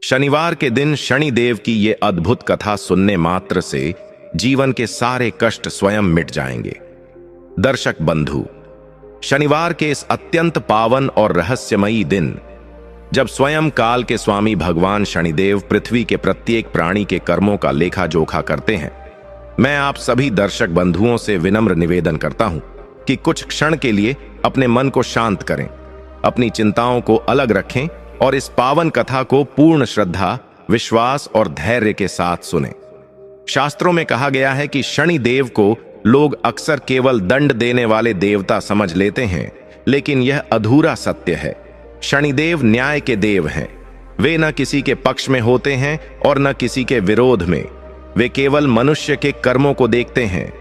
शनिवार के दिन शनिदेव की ये अद्भुत कथा सुनने मात्र से जीवन के सारे कष्ट स्वयं मिट जाएंगे। दर्शक बंधु, शनिवार के इस अत्यंत पावन और रहस्यमयी दिन, जब स्वयं काल के स्वामी भगवान शनिदेव पृथ्वी के प्रत्येक प्राणी के कर्मों का लेखा जोखा करते हैं, मैं आप सभी दर्शक बंधुओं से विनम्र निवेदन करता हूं कि कुछ क्षण के लिए अपने मन को शांत करें, अपनी चिंताओं को अलग रखें और इस पावन कथा को पूर्ण श्रद्धा, विश्वास और धैर्य के साथ सुनें। शास्त्रों में कहा गया है कि शनिदेव को लोग अक्सर केवल दंड देने वाले देवता समझ लेते हैं, लेकिन यह अधूरा सत्य है। शनिदेव न्याय के देव हैं। वे न किसी के पक्ष में होते हैं और न किसी के विरोध में। वे केवल मनुष्य के कर्मों को देखते हैं।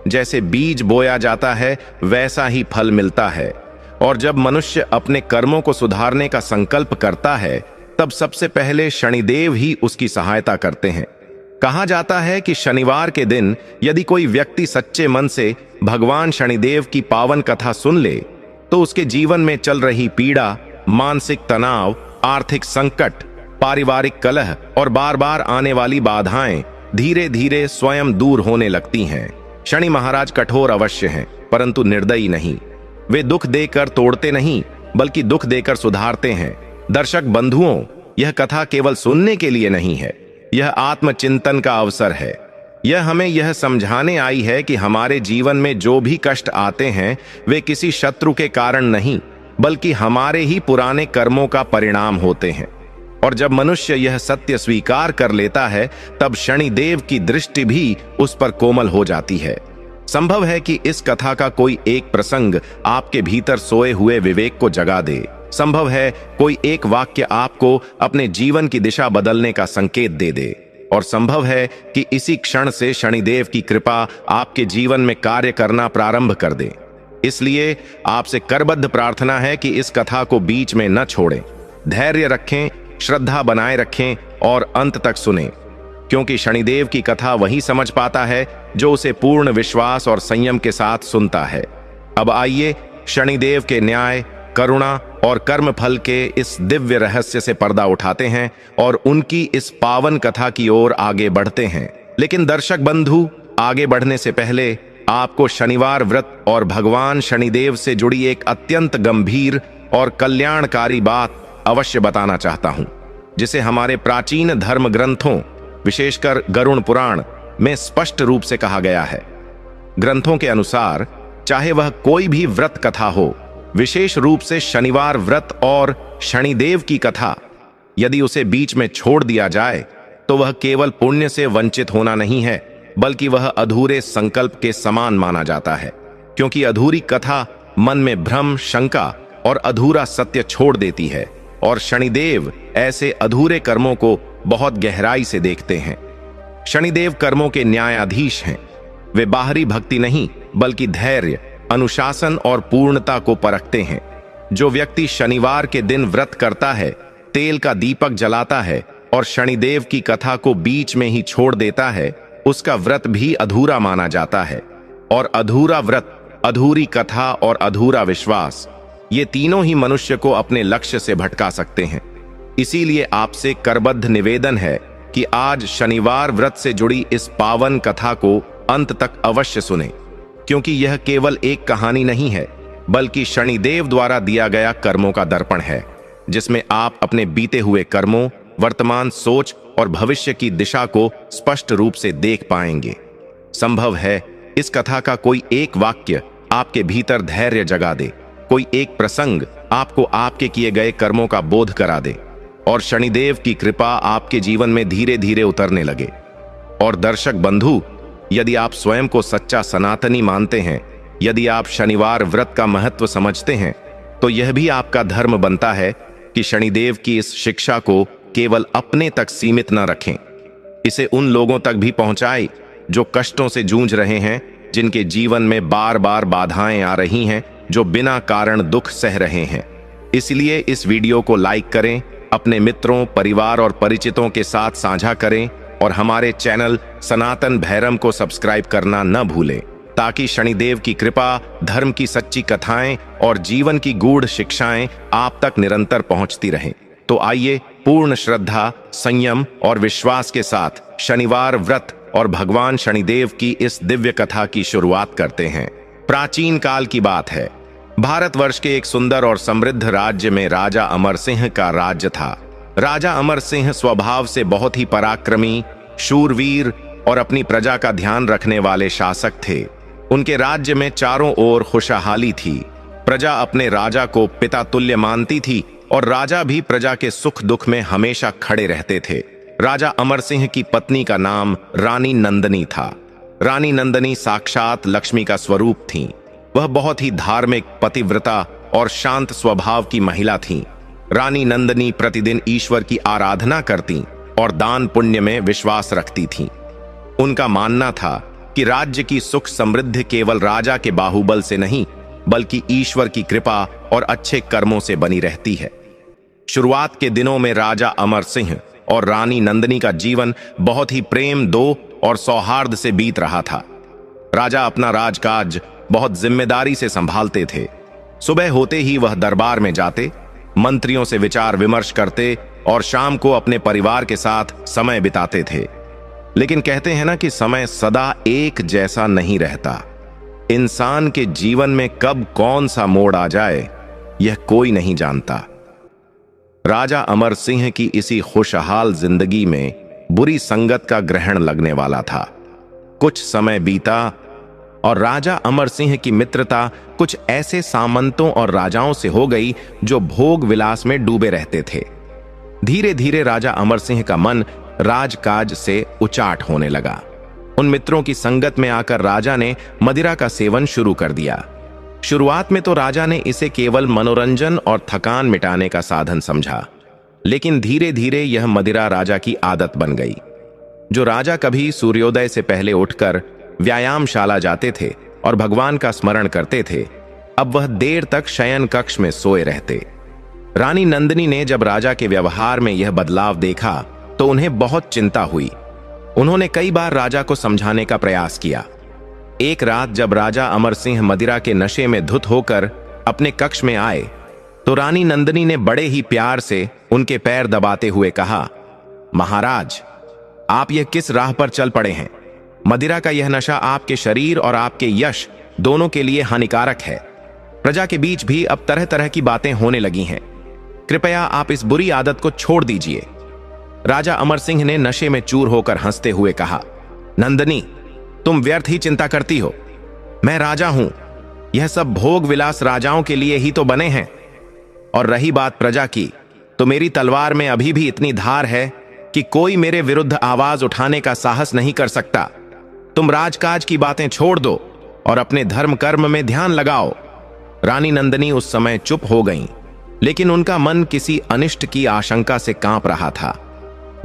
जैसे बीज बोया जाता है वैसा ही फल मिलता है, और जब मनुष्य अपने कर्मों को सुधारने का संकल्प करता है तब सबसे पहले शनिदेव ही उसकी सहायता करते हैं। कहा जाता है कि शनिवार के दिन यदि कोई व्यक्ति सच्चे मन से भगवान शनिदेव की पावन कथा सुन ले तो उसके जीवन में चल रही पीड़ा, मानसिक तनाव, आर्थिक संकट, पारिवारिक कलह और बार बार आने वाली बाधाएं धीरे धीरे स्वयं दूर होने लगती हैं। शनि महाराज कठोर अवश्य हैं, परंतु निर्दयी नहीं। वे दुख देकर तोड़ते नहीं, बल्कि दुख देकर सुधारते हैं। दर्शक बंधुओं, यह कथा केवल सुनने के लिए नहीं है, यह आत्मचिंतन का अवसर है। यह हमें यह समझाने आई है कि हमारे जीवन में जो भी कष्ट आते हैं वे किसी शत्रु के कारण नहीं, बल्कि हमारे ही पुराने कर्मों का परिणाम होते हैं। और जब मनुष्य यह सत्य स्वीकार कर लेता है तब शनिदेव की दृष्टि भी उस पर कोमल हो जाती है। संभव है कि इस कथा का कोई एक प्रसंग आपके भीतर सोए हुए विवेक को जगा दे। संभव है कोई एक वाक्य आपको अपने जीवन की दिशा बदलने का संकेत दे दे। और संभव है कि इसी क्षण से शनिदेव की कृपा आपके जीवन में कार्य करना प्रारंभ कर दे। इसलिए आपसे करबद्ध प्रार्थना है कि इस कथा को बीच में न छोड़ें। धैर्य रखें, श्रद्धा बनाए रखें और अंत तक सुनें, क्योंकि शनिदेव की कथा वही समझ पाता है जो उसे पूर्ण विश्वास और संयम के साथ सुनता है। अब आइए शनिदेव के न्याय, करुणा और कर्म फल के इस दिव्य रहस्य से पर्दा उठाते हैं और उनकी इस पावन कथा की ओर आगे बढ़ते हैं। लेकिन दर्शक बंधु, आगे बढ़ने से पहले आपको शनिवार व्रत और भगवान शनिदेव से जुड़ी एक अत्यंत गंभीर और कल्याणकारी बात अवश्य बताना चाहता हूं, जिसे हमारे प्राचीन धर्म ग्रंथों, विशेषकर गरुड़ पुराण में स्पष्ट रूप से कहा गया है। ग्रंथों के अनुसार चाहे वह कोई भी व्रत कथा हो, विशेष रूप से शनिवार व्रत और शनिदेव की कथा, यदि उसे बीच में छोड़ दिया जाए तो वह केवल पुण्य से वंचित होना नहीं है, बल्कि वह अधूरे संकल्प के समान माना जाता है। क्योंकि अधूरी कथा मन में भ्रम, शंका और अधूरा सत्य छोड़ देती है, और शनिदेव ऐसे अधूरे कर्मों को बहुत गहराई से देखते हैं। शनिदेव कर्मों के न्यायाधीश हैं। वे बाहरी भक्ति नहीं, बल्कि धैर्य, अनुशासन और पूर्णता को परखते हैं। जो व्यक्ति शनिवार के दिन व्रत करता है, तेल का दीपक जलाता है और शनिदेव की कथा को बीच में ही छोड़ देता है, उसका व्रत भी अधूरा माना जाता है। और अधूरा व्रत, अधूरी कथा और अधूरा विश्वास, ये तीनों ही मनुष्य को अपने लक्ष्य से भटका सकते हैं। इसीलिए आपसे करबद्ध निवेदन है कि आज शनिवार व्रत से जुड़ी इस पावन कथा को अंत तक अवश्य सुनें, क्योंकि यह केवल एक कहानी नहीं है, बल्कि शनिदेव द्वारा दिया गया कर्मों का दर्पण है, जिसमें आप अपने बीते हुए कर्मों, वर्तमान सोच और भविष्य की दिशा को स्पष्ट रूप से देख पाएंगे। संभव है इस कथा का कोई एक वाक्य आपके भीतर धैर्य जगा दे, कोई एक प्रसंग आपको आपके किए गए कर्मों का बोध करा दे और शनिदेव की कृपा आपके जीवन में धीरे धीरे उतरने लगे। और दर्शक बंधु, यदि आप स्वयं को सच्चा सनातनी मानते हैं, यदि आप शनिवार व्रत का महत्व समझते हैं, तो यह भी आपका धर्म बनता है कि शनिदेव की इस शिक्षा को केवल अपने तक सीमित न रखें। इसे उन लोगों तक भी पहुंचाएं जो कष्टों से जूझ रहे हैं, जिनके जीवन में बार बार बाधाएं आ रही हैं, जो बिना कारण दुख सह रहे हैं। इसलिए इस वीडियो को लाइक करें, अपने मित्रों, परिवार और परिचितों के साथ साझा करें और हमारे चैनल सनातन भैरम को सब्सक्राइब करना न भूलें, ताकि शनिदेव की कृपा, धर्म की सच्ची कथाएं और जीवन की गूढ़ शिक्षाएं आप तक निरंतर पहुंचती रहें। तो आइए पूर्ण श्रद्धा, संयम और विश्वास के साथ शनिवार व्रत और भगवान शनिदेव की इस दिव्य कथा की शुरुआत करते हैं। प्राचीन काल की बात है। भारतवर्ष के एक सुंदर और समृद्ध राज्य में राजा अमर सिंह का राज्य था। राजा अमर सिंह स्वभाव से बहुत ही पराक्रमी, शूरवीर और अपनी प्रजा का ध्यान रखने वाले शासक थे। उनके राज्य में चारों ओर खुशहाली थी। प्रजा अपने राजा को पिता तुल्य मानती थी और राजा भी प्रजा के सुख दुख में हमेशा खड़े रहते थे। राजा अमर सिंह की पत्नी का नाम रानी नंदनी था। रानी नंदनी साक्षात लक्ष्मी का स्वरूप थीं। वह बहुत ही धार्मिक, पतिव्रता और शांत स्वभाव की महिला थीं। रानी नंदनी प्रतिदिन ईश्वर की आराधना करती और दान पुण्य में विश्वास रखती थीं। उनका मानना था कि राज्य की सुख समृद्धि केवल राजा के बाहुबल से नहीं, बल्कि ईश्वर की कृपा और अच्छे कर्मों से बनी रहती है। शुरुआत के दिनों में राजा अमर सिंह और रानी नंदनी का जीवन बहुत ही प्रेम दो और सौहार्द से बीत रहा था। राजा अपना राजकाज बहुत जिम्मेदारी से संभालते थे। सुबह होते ही वह दरबार में जाते, मंत्रियों से विचार विमर्श करते और शाम को अपने परिवार के साथ समय बिताते थे। लेकिन कहते हैं ना कि समय सदा एक जैसा नहीं रहता। इंसान के जीवन में कब कौन सा मोड़ आ जाए, यह कोई नहीं जानता। राजा अमर सिंह की इसी खुशहाल जिंदगी में बुरी संगत का ग्रहण लगने वाला था। कुछ समय बीता और राजा अमर सिंह की मित्रता कुछ ऐसे सामंतों और राजाओं से हो गई जो भोग विलास में डूबे रहते थे। धीरे धीरे राजा अमर सिंह का मन राजकाज से उचाट होने लगा। उन मित्रों की संगत में आकर राजा ने मदिरा का सेवन शुरू कर दिया। शुरुआत में तो राजा ने इसे केवल मनोरंजन और थकान मिटाने का साधन समझा, लेकिन धीरे धीरे यह मदिरा राजा की आदत बन गई। जो राजा कभी सूर्योदय से पहले उठकर व्यायामशाला जाते थे और भगवान का स्मरण करते थे, अब वह देर तक शयन कक्ष में सोए रहते। रानी नंदनी ने जब राजा के व्यवहार में यह बदलाव देखा तो उन्हें बहुत चिंता हुई। उन्होंने कई बार राजा को समझाने का प्रयास किया। एक रात जब राजा अमर सिंह मदिरा के नशे में धुत होकर अपने कक्ष में आए तो रानी नंदनी ने बड़े ही प्यार से उनके पैर दबाते हुए कहा, महाराज, आप यह किस राह पर चल पड़े हैं? मदिरा का यह नशा आपके शरीर और आपके यश दोनों के लिए हानिकारक है। प्रजा के बीच भी अब तरह तरह की बातें होने लगी हैं। कृपया आप इस बुरी आदत को छोड़ दीजिए। राजा अमर सिंह ने नशे में चूर होकर हंसते हुए कहा, नंदनी, तुम व्यर्थ ही चिंता करती हो। मैं राजा हूं। यह सब भोग विलास राजाओं के लिए ही तो बने हैं। और रही बात प्रजा की, तो मेरी तलवार में अभी भी इतनी धार है कि कोई मेरे विरुद्ध आवाज उठाने का साहस नहीं कर सकता। तुम राजकाज की बातें छोड़ दो और अपने धर्म कर्म में ध्यान लगाओ। रानी नंदनी उस समय चुप हो गईं, लेकिन उनका मन किसी अनिष्ट की आशंका से कांप रहा था।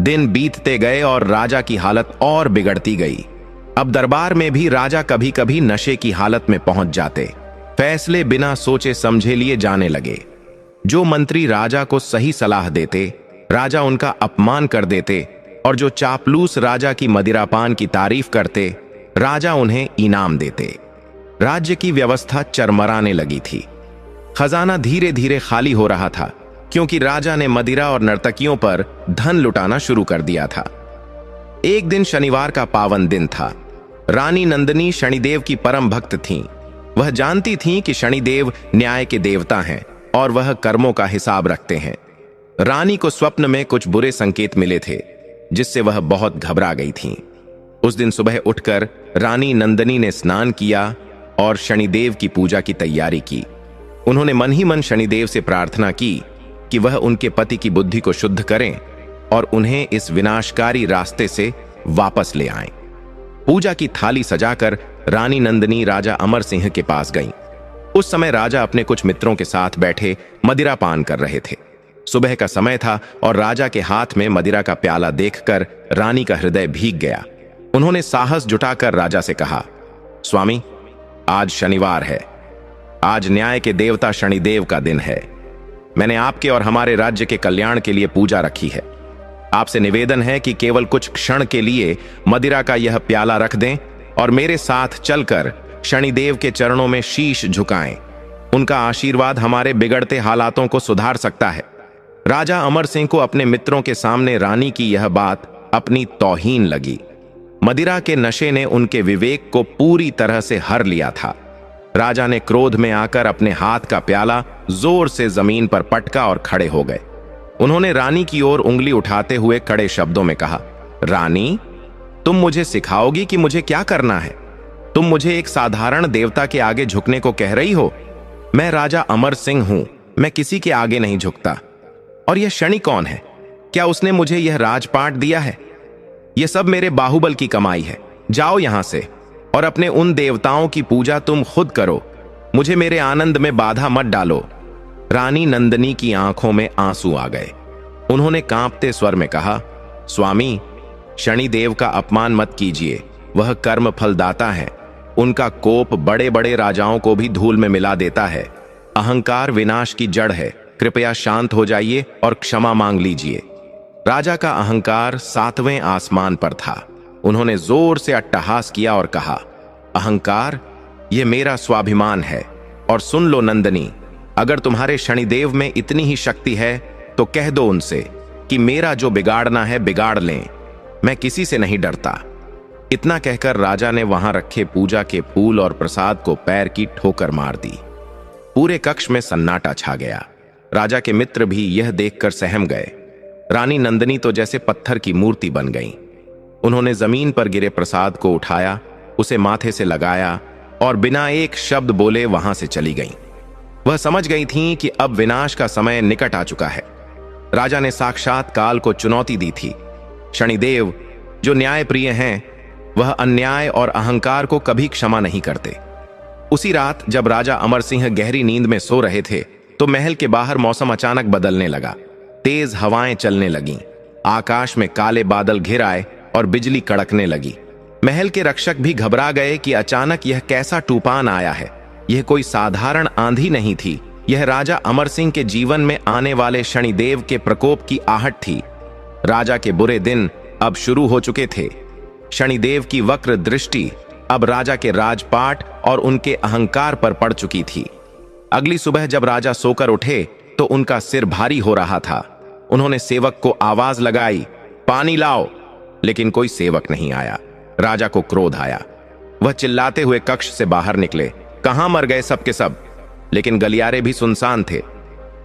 दिन बीतते गए और राजा की हालत और बिगड़ती गई। अब दरबार में भी राजा कभी कभी नशे की हालत में पहुंच जाते। फैसले बिना सोचे समझे लिए जाने लगे। जो मंत्री राजा को सही सलाह देते, राजा उनका अपमान कर देते, और जो चापलूस राजा की मदिरापान की तारीफ करते, राजा उन्हें इनाम देते। राज्य की व्यवस्था चरमराने लगी थी। खजाना धीरे धीरे खाली हो रहा था, क्योंकि राजा ने मदिरा और नर्तकियों पर धन लुटाना शुरू कर दिया था। एक दिन शनिवार का पावन दिन था। रानी नंदनी शनिदेव की परम भक्त थीं। वह जानती थीं कि शनिदेव न्याय के देवता हैं और वह कर्मों का हिसाब रखते हैं। रानी को स्वप्न में कुछ बुरे संकेत मिले थे, जिससे वह बहुत घबरा गई थीं। उस दिन सुबह उठकर रानी नंदनी ने स्नान किया और शनिदेव की पूजा की तैयारी की। उन्होंने मन ही मन शनिदेव से प्रार्थना की कि वह उनके पति की बुद्धि को शुद्ध करें और उन्हें इस विनाशकारी रास्ते से वापस ले आएं। पूजा की थाली सजाकर रानी नंदनी राजा अमर सिंह के पास गईं। उस समय राजा अपने कुछ मित्रों के साथ बैठे मदिरा पान कर रहे थे। सुबह का समय था और राजा के हाथ में मदिरा का प्याला देखकर रानी का हृदय भीग गया। उन्होंने साहस जुटाकर राजा से कहा, स्वामी, आज शनिवार है। आज न्याय के देवता शनिदेव का दिन है। मैंने आपके और हमारे राज्य के कल्याण के लिए पूजा रखी है। आपसे निवेदन है कि केवल कुछ क्षण के लिए मदिरा का यह प्याला रख दें और मेरे साथ चलकर शनिदेव के चरणों में शीश झुकाएं। उनका आशीर्वाद हमारे बिगड़ते हालातों को सुधार सकता है। राजा अमर सिंह को अपने मित्रों के सामने रानी की यह बात अपनी तौहीन लगी। मदिरा के नशे ने उनके विवेक को पूरी तरह से हर लिया था। राजा ने क्रोध में आकर अपने हाथ का प्याला जोर से जमीन पर पटका और खड़े हो गए। उन्होंने रानी की ओर उंगली उठाते हुए कड़े शब्दों में कहा, रानी, तुम मुझे सिखाओगी कि मुझे क्या करना है? तुम मुझे एक साधारण देवता के आगे झुकने को कह रही हो? मैं राजा अमर सिंह हूं, मैं किसी के आगे नहीं झुकता। और यह शनि कौन है? क्या उसने मुझे यह राजपाट दिया है? यह सब मेरे बाहुबल की कमाई है। जाओ यहां से और अपने उन देवताओं की पूजा तुम खुद करो। मुझे मेरे आनंद में बाधा मत डालो। रानी नंदिनी की आंखों में आंसू आ गए। उन्होंने कांपते स्वर में कहा, स्वामी, शनिदेव का अपमान मत कीजिए। वह कर्म फलदाता है। उनका कोप बड़े बड़े राजाओं को भी धूल में मिला देता है। अहंकार विनाश की जड़ है। कृपया शांत हो जाइए और क्षमा मांग लीजिए। राजा का अहंकार 7वें आसमान पर था। उन्होंने जोर से अट्टहास किया और कहा, अहंकार, यह मेरा स्वाभिमान है। और सुन लो नंदिनी, अगर तुम्हारे शनिदेव में इतनी ही शक्ति है तो कह दो उनसे कि मेरा जो बिगाड़ना है बिगाड़ लें। मैं किसी से नहीं डरता। इतना कहकर राजा ने वहां रखे पूजा के फूल और प्रसाद को पैर की ठोकर मार दी। पूरे कक्ष में सन्नाटा छा गया। राजा के मित्र भी यह देखकर सहम गए। रानी नंदिनी तो जैसे पत्थर की मूर्ति बन गईं। उन्होंने जमीन पर गिरे प्रसाद को उठाया, उसे माथे से लगाया और बिना एक शब्द बोले वहां से चली गईं। वह समझ गई थीं कि अब विनाश का समय निकट आ चुका है। राजा ने साक्षात काल को चुनौती दी थी। शनिदेव, जो न्यायप्रिय हैं, वह अन्याय और अहंकार को कभी क्षमा नहीं करते। उसी रात जब राजा अमर सिंह गहरी नींद में सो रहे थे तो महल के बाहर मौसम अचानक बदलने लगा। तेज हवाएं चलने लगीं। आकाश में काले बादल घिर आए और बिजली कड़कने लगी। महल के रक्षक भी घबरा गए कि अचानक यह कैसा तूफान आया है। यह कोई साधारण आंधी नहीं थी। यह राजा अमर सिंह के जीवन में आने वाले शनिदेव के प्रकोप की आहट थी। राजा के बुरे दिन अब शुरू हो चुके थे। शनिदेव की वक्र दृष्टि अब राजा के राजपाट और उनके अहंकार पर पड़ चुकी थी। अगली सुबह जब राजा सोकर उठे तो उनका सिर भारी हो रहा था। उन्होंने सेवक को आवाज लगाई, पानी लाओ, लेकिन कोई सेवक नहीं आया। राजा को क्रोध आया। वह चिल्लाते हुए कक्ष से बाहर निकले, कहां मर गए सब के सब? लेकिन गलियारे भी सुनसान थे।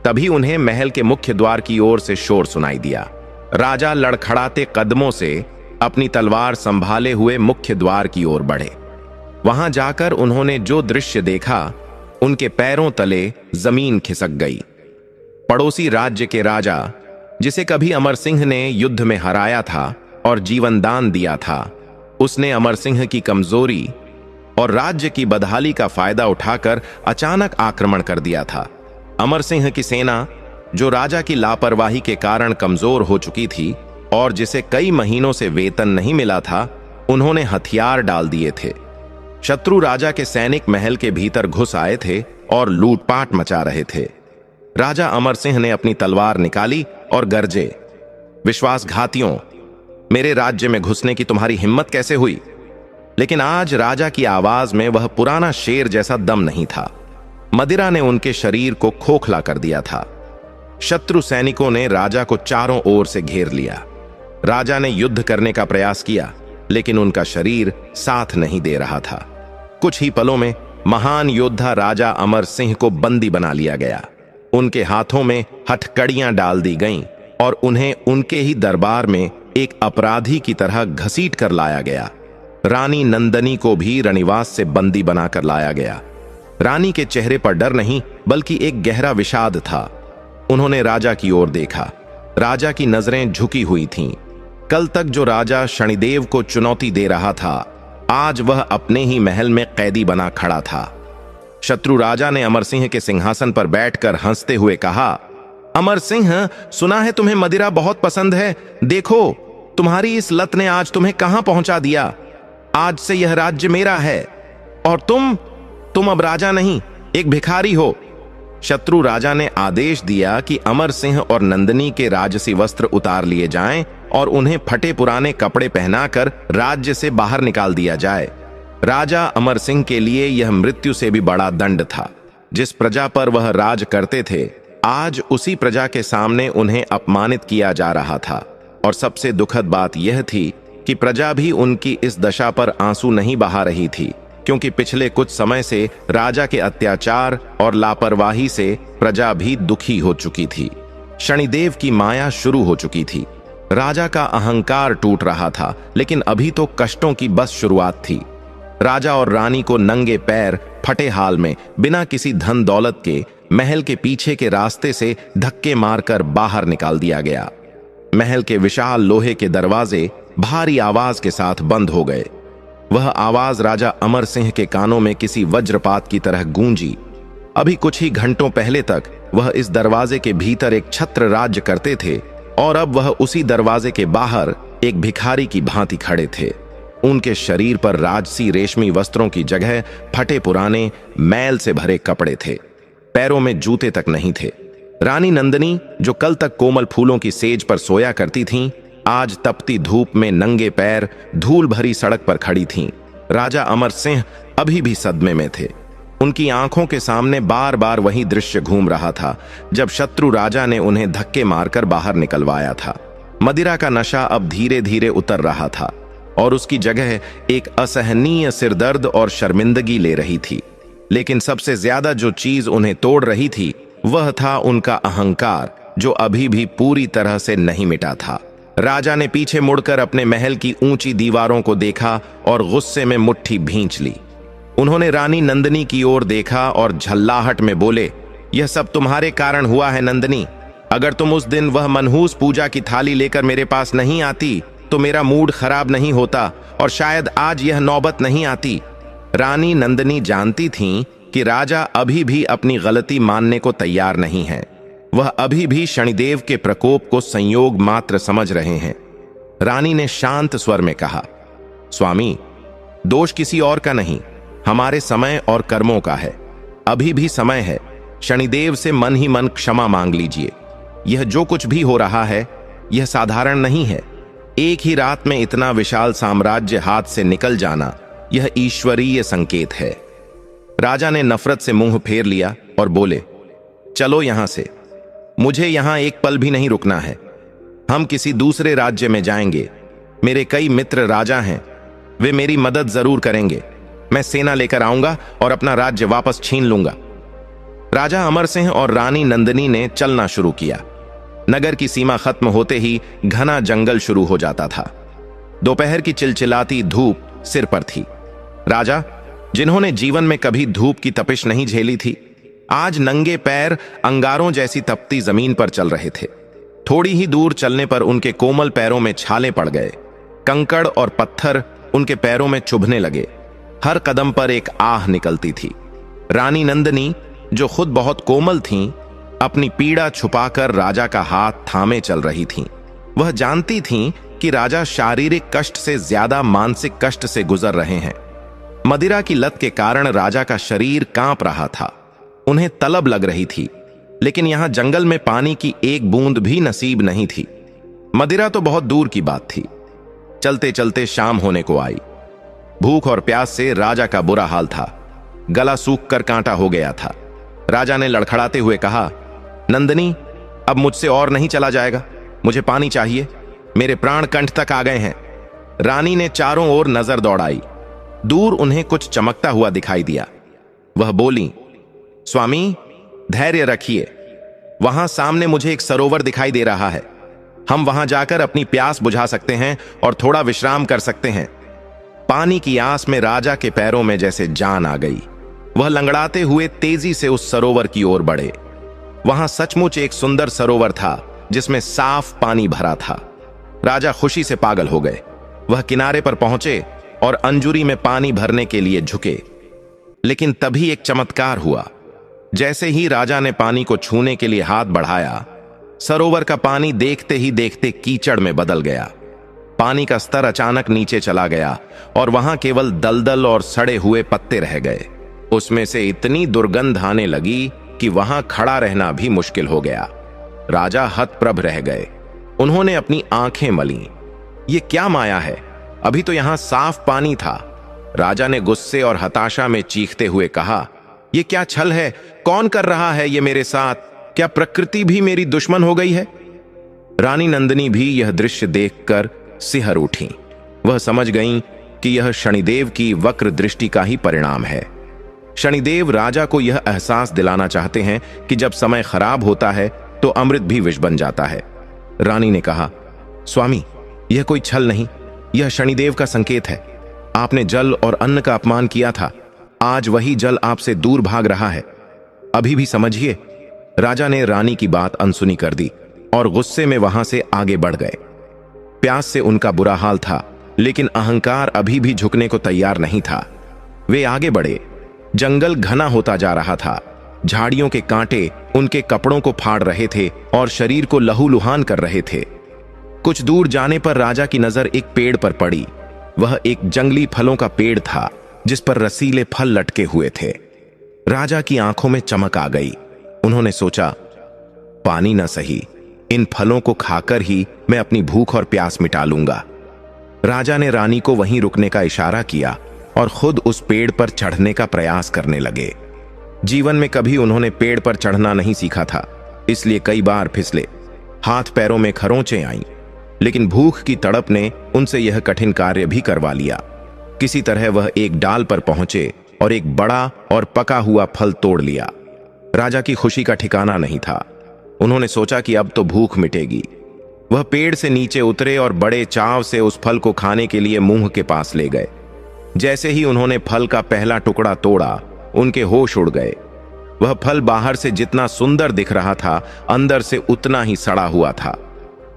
तभी उन्हें महल के मुख्य द्वार की ओर से शोर सुनाई दिया। राजा लड़खड़ाते कदमों से अपनी तलवार संभाले हुए मुख्य द्वार की ओर बढ़े। वहां जाकर उन्होंने जो दृश्य देखा, उनके पैरों तले जमीन खिसक गई। पड़ोसी राज्य के राजा, जिसे कभी अमर सिंह ने युद्ध में हराया था और जीवन दान दिया था, उसने अमर सिंह की कमजोरी और राज्य की बदहाली का फायदा उठाकर अचानक आक्रमण कर दिया था। अमर सिंह की सेना, जो राजा की लापरवाही के कारण कमजोर हो चुकी थी और जिसे कई महीनों से वेतन नहीं मिला था, उन्होंने हथियार डाल दिए थे। शत्रु राजा के सैनिक महल के भीतर घुस आए थे और लूटपाट मचा रहे थे। राजा अमर सिंह ने अपनी तलवार निकाली और गरजे, विश्वासघातियों, मेरे राज्य में घुसने की तुम्हारी हिम्मत कैसे हुई? लेकिन आज राजा की आवाज में वह पुराना शेर जैसा दम नहीं था। मदिरा ने उनके शरीर को खोखला कर दिया था। शत्रु सैनिकों ने राजा को चारों ओर से घेर लिया। राजा ने युद्ध करने का प्रयास किया, लेकिन उनका शरीर साथ नहीं दे रहा था। कुछ ही पलों में महान योद्धा राजा अमर सिंह को बंदी बना लिया गया। उनके हाथों में हथकड़ियां डाल दी गईं और उन्हें उनके ही दरबार में एक अपराधी की तरह घसीट कर लाया गया। रानी नंदिनी को भी रनिवास से बंदी बनाकर लाया गया। रानी के चेहरे पर डर नहीं, बल्कि एक गहरा विषाद था। उन्होंने राजा की ओर देखा। राजा की नजरें झुकी हुई थीं। कल तक जो राजा शनिदेव को चुनौती दे रहा था, आज वह अपने ही महल में कैदी बना खड़ा था। शत्रु राजा ने अमर सिंह के सिंहासन पर बैठकर हंसते हुए कहा, अमर सिंह, सुना है तुम्हें मदिरा बहुत पसंद है। देखो, तुम्हारी इस लत ने आज तुम्हें कहां पहुंचा दिया। आज से यह राज्य मेरा है और तुम अब राजा नहीं, एक भिखारी हो। शत्रु राजा ने आदेश दिया कि अमर सिंह और नंदिनी के राजसी वस्त्र उतार लिए जाएं और उन्हें फटे पुराने कपड़े पहनाकर राज्य से बाहर निकाल दिया जाए। राजा अमर सिंह के लिए यह मृत्यु से भी बड़ा दंड था। जिस प्रजा पर वह राज करते थे, आज उसी प्रजा के सामने उन्हें अपमानित किया जा रहा था। और सबसे दुखद बात यह थी कि प्रजा भी उनकी इस दशा पर आंसू नहीं बहा रही थी, क्योंकि पिछले कुछ समय से राजा के अत्याचार और लापरवाही से प्रजा भी दुखी हो चुकी थी। शनिदेव की माया शुरू हो चुकी थी। राजा का अहंकार टूट रहा था, लेकिन अभी तो कष्टों की बस शुरुआत थी। राजा और रानी को नंगे पैर, फटे हाल में, बिना किसी धन दौलत के महल के पीछे के रास्ते से धक्के मारकर बाहर निकाल दिया गया। महल के विशाल लोहे के दरवाजे भारी आवाज के साथ बंद हो गए। वह आवाज राजा अमर सिंह के कानों में किसी वज्रपात की तरह गूंजी। अभी कुछ ही घंटों पहले तक वह इस दरवाजे के भीतर एक छत्र राज्य करते थे, और अब वह उसी दरवाजे के बाहर एक भिखारी की भांति खड़े थे। उनके शरीर पर राजसी रेशमी वस्त्रों की जगह फटे पुराने मैल से भरे कपड़े थे। पैरों में जूते तक नहीं थे। रानी नंदिनी, जो कल तक कोमल फूलों की सेज पर सोया करती थीं, आज तपती धूप में नंगे पैर धूल भरी सड़क पर खड़ी थीं। राजा अमर सिंह अभी भी सदमे में थे। उनकी आंखों के सामने बार बार वही दृश्य घूम रहा था जब शत्रु राजा ने उन्हें धक्के मारकर बाहर निकलवाया था। मदिरा का नशा अब धीरे धीरे उतर रहा था और उसकी जगह एक असहनीय सिरदर्द और शर्मिंदगी ले रही थी। लेकिन सबसे ज्यादा जो चीज उन्हें तोड़ रही थी वह था उनका अहंकार, जो अभी भी पूरी तरह से नहीं मिटा था। राजा ने पीछे मुड़कर अपने महल की ऊंची दीवारों को देखा और गुस्से में मुट्ठी भींच ली। उन्होंने रानी नंदिनी की ओर देखा और झल्लाहट में बोले, यह सब तुम्हारे कारण हुआ है नंदिनी। अगर तुम उस दिन वह मनहूस पूजा की थाली लेकर मेरे पास नहीं आती तो मेरा मूड खराब नहीं होता और शायद आज यह नौबत नहीं आती। रानी नंदिनी जानती थीं कि राजा अभी भी अपनी गलती मानने को तैयार नहीं है। वह अभी भी शनिदेव के प्रकोप को संयोग मात्र समझ रहे हैं। रानी ने शांत स्वर में कहा, स्वामी, दोष किसी और का नहीं, हमारे समय और कर्मों का है। अभी भी समय है। शनिदेव से मन ही मन क्षमा मांग लीजिए। यह जो कुछ भी हो रहा है यह साधारण नहीं है। एक ही रात में इतना विशाल साम्राज्य हाथ से निकल जाना यह ईश्वरीय संकेत है। राजा ने नफरत से मुंह फेर लिया और बोले, चलो यहां से, मुझे यहां एक पल भी नहीं रुकना है। हम किसी दूसरे राज्य में जाएंगे। मेरे कई मित्र राजा हैं, वे मेरी मदद जरूर करेंगे। मैं सेना लेकर आऊंगा और अपना राज्य वापस छीन लूंगा। राजा अमर सिंह और रानी नंदिनी ने चलना शुरू किया। नगर की सीमा खत्म होते ही घना जंगल शुरू हो जाता था। दोपहर की चिलचिलाती धूप सिर पर थी। राजा, जिन्होंने जीवन में कभी धूप की तपिश नहीं झेली थी, आज नंगे पैर अंगारों जैसी तपती जमीन पर चल रहे थे। थोड़ी ही दूर चलने पर उनके कोमल पैरों में छाले पड़ गए। कंकड़ और पत्थर उनके पैरों में चुभने लगे। हर कदम पर एक आह निकलती थी। रानी नंदिनी, जो खुद बहुत कोमल थीं, अपनी पीड़ा छुपाकर राजा का हाथ थामे चल रही थीं। वह जानती थीं कि राजा शारीरिक कष्ट से ज्यादा मानसिक कष्ट से गुजर रहे हैं। मदिरा की लत के कारण राजा का शरीर कांप रहा था। उन्हें तलब लग रही थी, लेकिन यहां जंगल में पानी की एक बूंद भी नसीब नहीं थी। मदिरा तो बहुत दूर की बात थी। चलते चलते शाम होने को आई। भूख और प्यास से राजा का बुरा हाल था। गला सूख कर कांटा हो गया था। राजा ने लड़खड़ाते हुए कहा, नंदिनी, अब मुझसे और नहीं चला जाएगा। मुझे पानी चाहिए। मेरे प्राण कंठ तक आ गए हैं। रानी ने चारों ओर नजर दौड़ाई। दूर उन्हें कुछ चमकता हुआ दिखाई दिया। वह बोली, स्वामी, धैर्य रखिए। वहां सामने मुझे एक सरोवर दिखाई दे रहा है। हम वहां जाकर अपनी प्यास बुझा सकते हैं और थोड़ा विश्राम कर सकते हैं। पानी की आस में राजा के पैरों में जैसे जान आ गई। वह लंगड़ाते हुए तेजी से उस सरोवर की ओर बढ़े। वहां सचमुच एक सुंदर सरोवर था जिसमें साफ पानी भरा था। राजा खुशी से पागल हो गए। वह किनारे पर पहुंचे और अंजुरी में पानी भरने के लिए झुके। लेकिन तभी एक चमत्कार हुआ। जैसे ही राजा ने पानी को छूने के लिए हाथ बढ़ाया, सरोवर का पानी देखते ही देखते कीचड़ में बदल गया। पानी का स्तर अचानक नीचे चला गया और वहां केवल दलदल और सड़े हुए पत्ते रह गए। उसमें से इतनी दुर्गंध आने लगी कि वहां खड़ा रहना भी मुश्किल हो गया। राजा हतप्रभ रह गए। उन्होंने अपनी आंखें मलीं। ये क्या माया है? अभी तो यहां साफ पानी था। राजा ने गुस्से और हताशा में चीखते हुए कहा, यह क्या छल है? कौन कर रहा है ये मेरे साथ? क्या प्रकृति भी मेरी दुश्मन हो गई है? रानी नंदिनी भी यह दृश्य देखकर सिहर उठी। वह समझ गईं कि यह शनिदेव की वक्र दृष्टि का ही परिणाम है। शनिदेव राजा को यह एहसास दिलाना चाहते हैं कि जब समय खराब होता है तो अमृत भी विष बन जाता है। रानी ने कहा, स्वामी, यह कोई छल नहीं, यह शनिदेव का संकेत है। आपने जल और अन्न का अपमान किया था, आज वही जल आपसे दूर भाग रहा है। अभी भी समझिए। राजा ने रानी की बात अनसुनी कर दी और गुस्से में वहां से आगे बढ़ गए। प्यास से उनका बुरा हाल था, लेकिन अहंकार अभी भी झुकने को तैयार नहीं था। वे आगे बढ़े। जंगल घना होता जा रहा था। झाड़ियों के कांटे उनके कपड़ों को फाड़ रहे थे और शरीर को लहूलुहान कर रहे थे। कुछ दूर जाने पर राजा की नजर एक पेड़ पर पड़ी। वह एक जंगली फलों का पेड़ था जिस पर रसीले फल लटके हुए थे। राजा की आंखों में चमक आ गई। उन्होंने सोचा, पानी न सही, इन फलों को खाकर ही मैं अपनी भूख और प्यास मिटा लूंगा। राजा ने रानी को वहीं रुकने का इशारा किया और खुद उस पेड़ पर चढ़ने का प्रयास करने लगे। जीवन में कभी उन्होंने पेड़ पर चढ़ना नहीं सीखा था, इसलिए कई बार फिसले, हाथ पैरों में खरोंचें आईं, लेकिन भूख की तड़प ने उनसे यह कठिन कार्य भी करवा लिया। किसी तरह वह एक डाल पर पहुंचे और एक बड़ा और पका हुआ फल तोड़ लिया। राजा की खुशी का ठिकाना नहीं था। उन्होंने सोचा कि अब तो भूख मिटेगी। वह पेड़ से नीचे उतरे और बड़े चाव से उस फल को खाने के लिए मुंह के पास ले गए। जैसे ही उन्होंने फल का पहला टुकड़ा तोड़ा, उनके होश उड़ गए। वह फल बाहर से जितना सुंदर दिख रहा था, अंदर से उतना ही सड़ा हुआ था।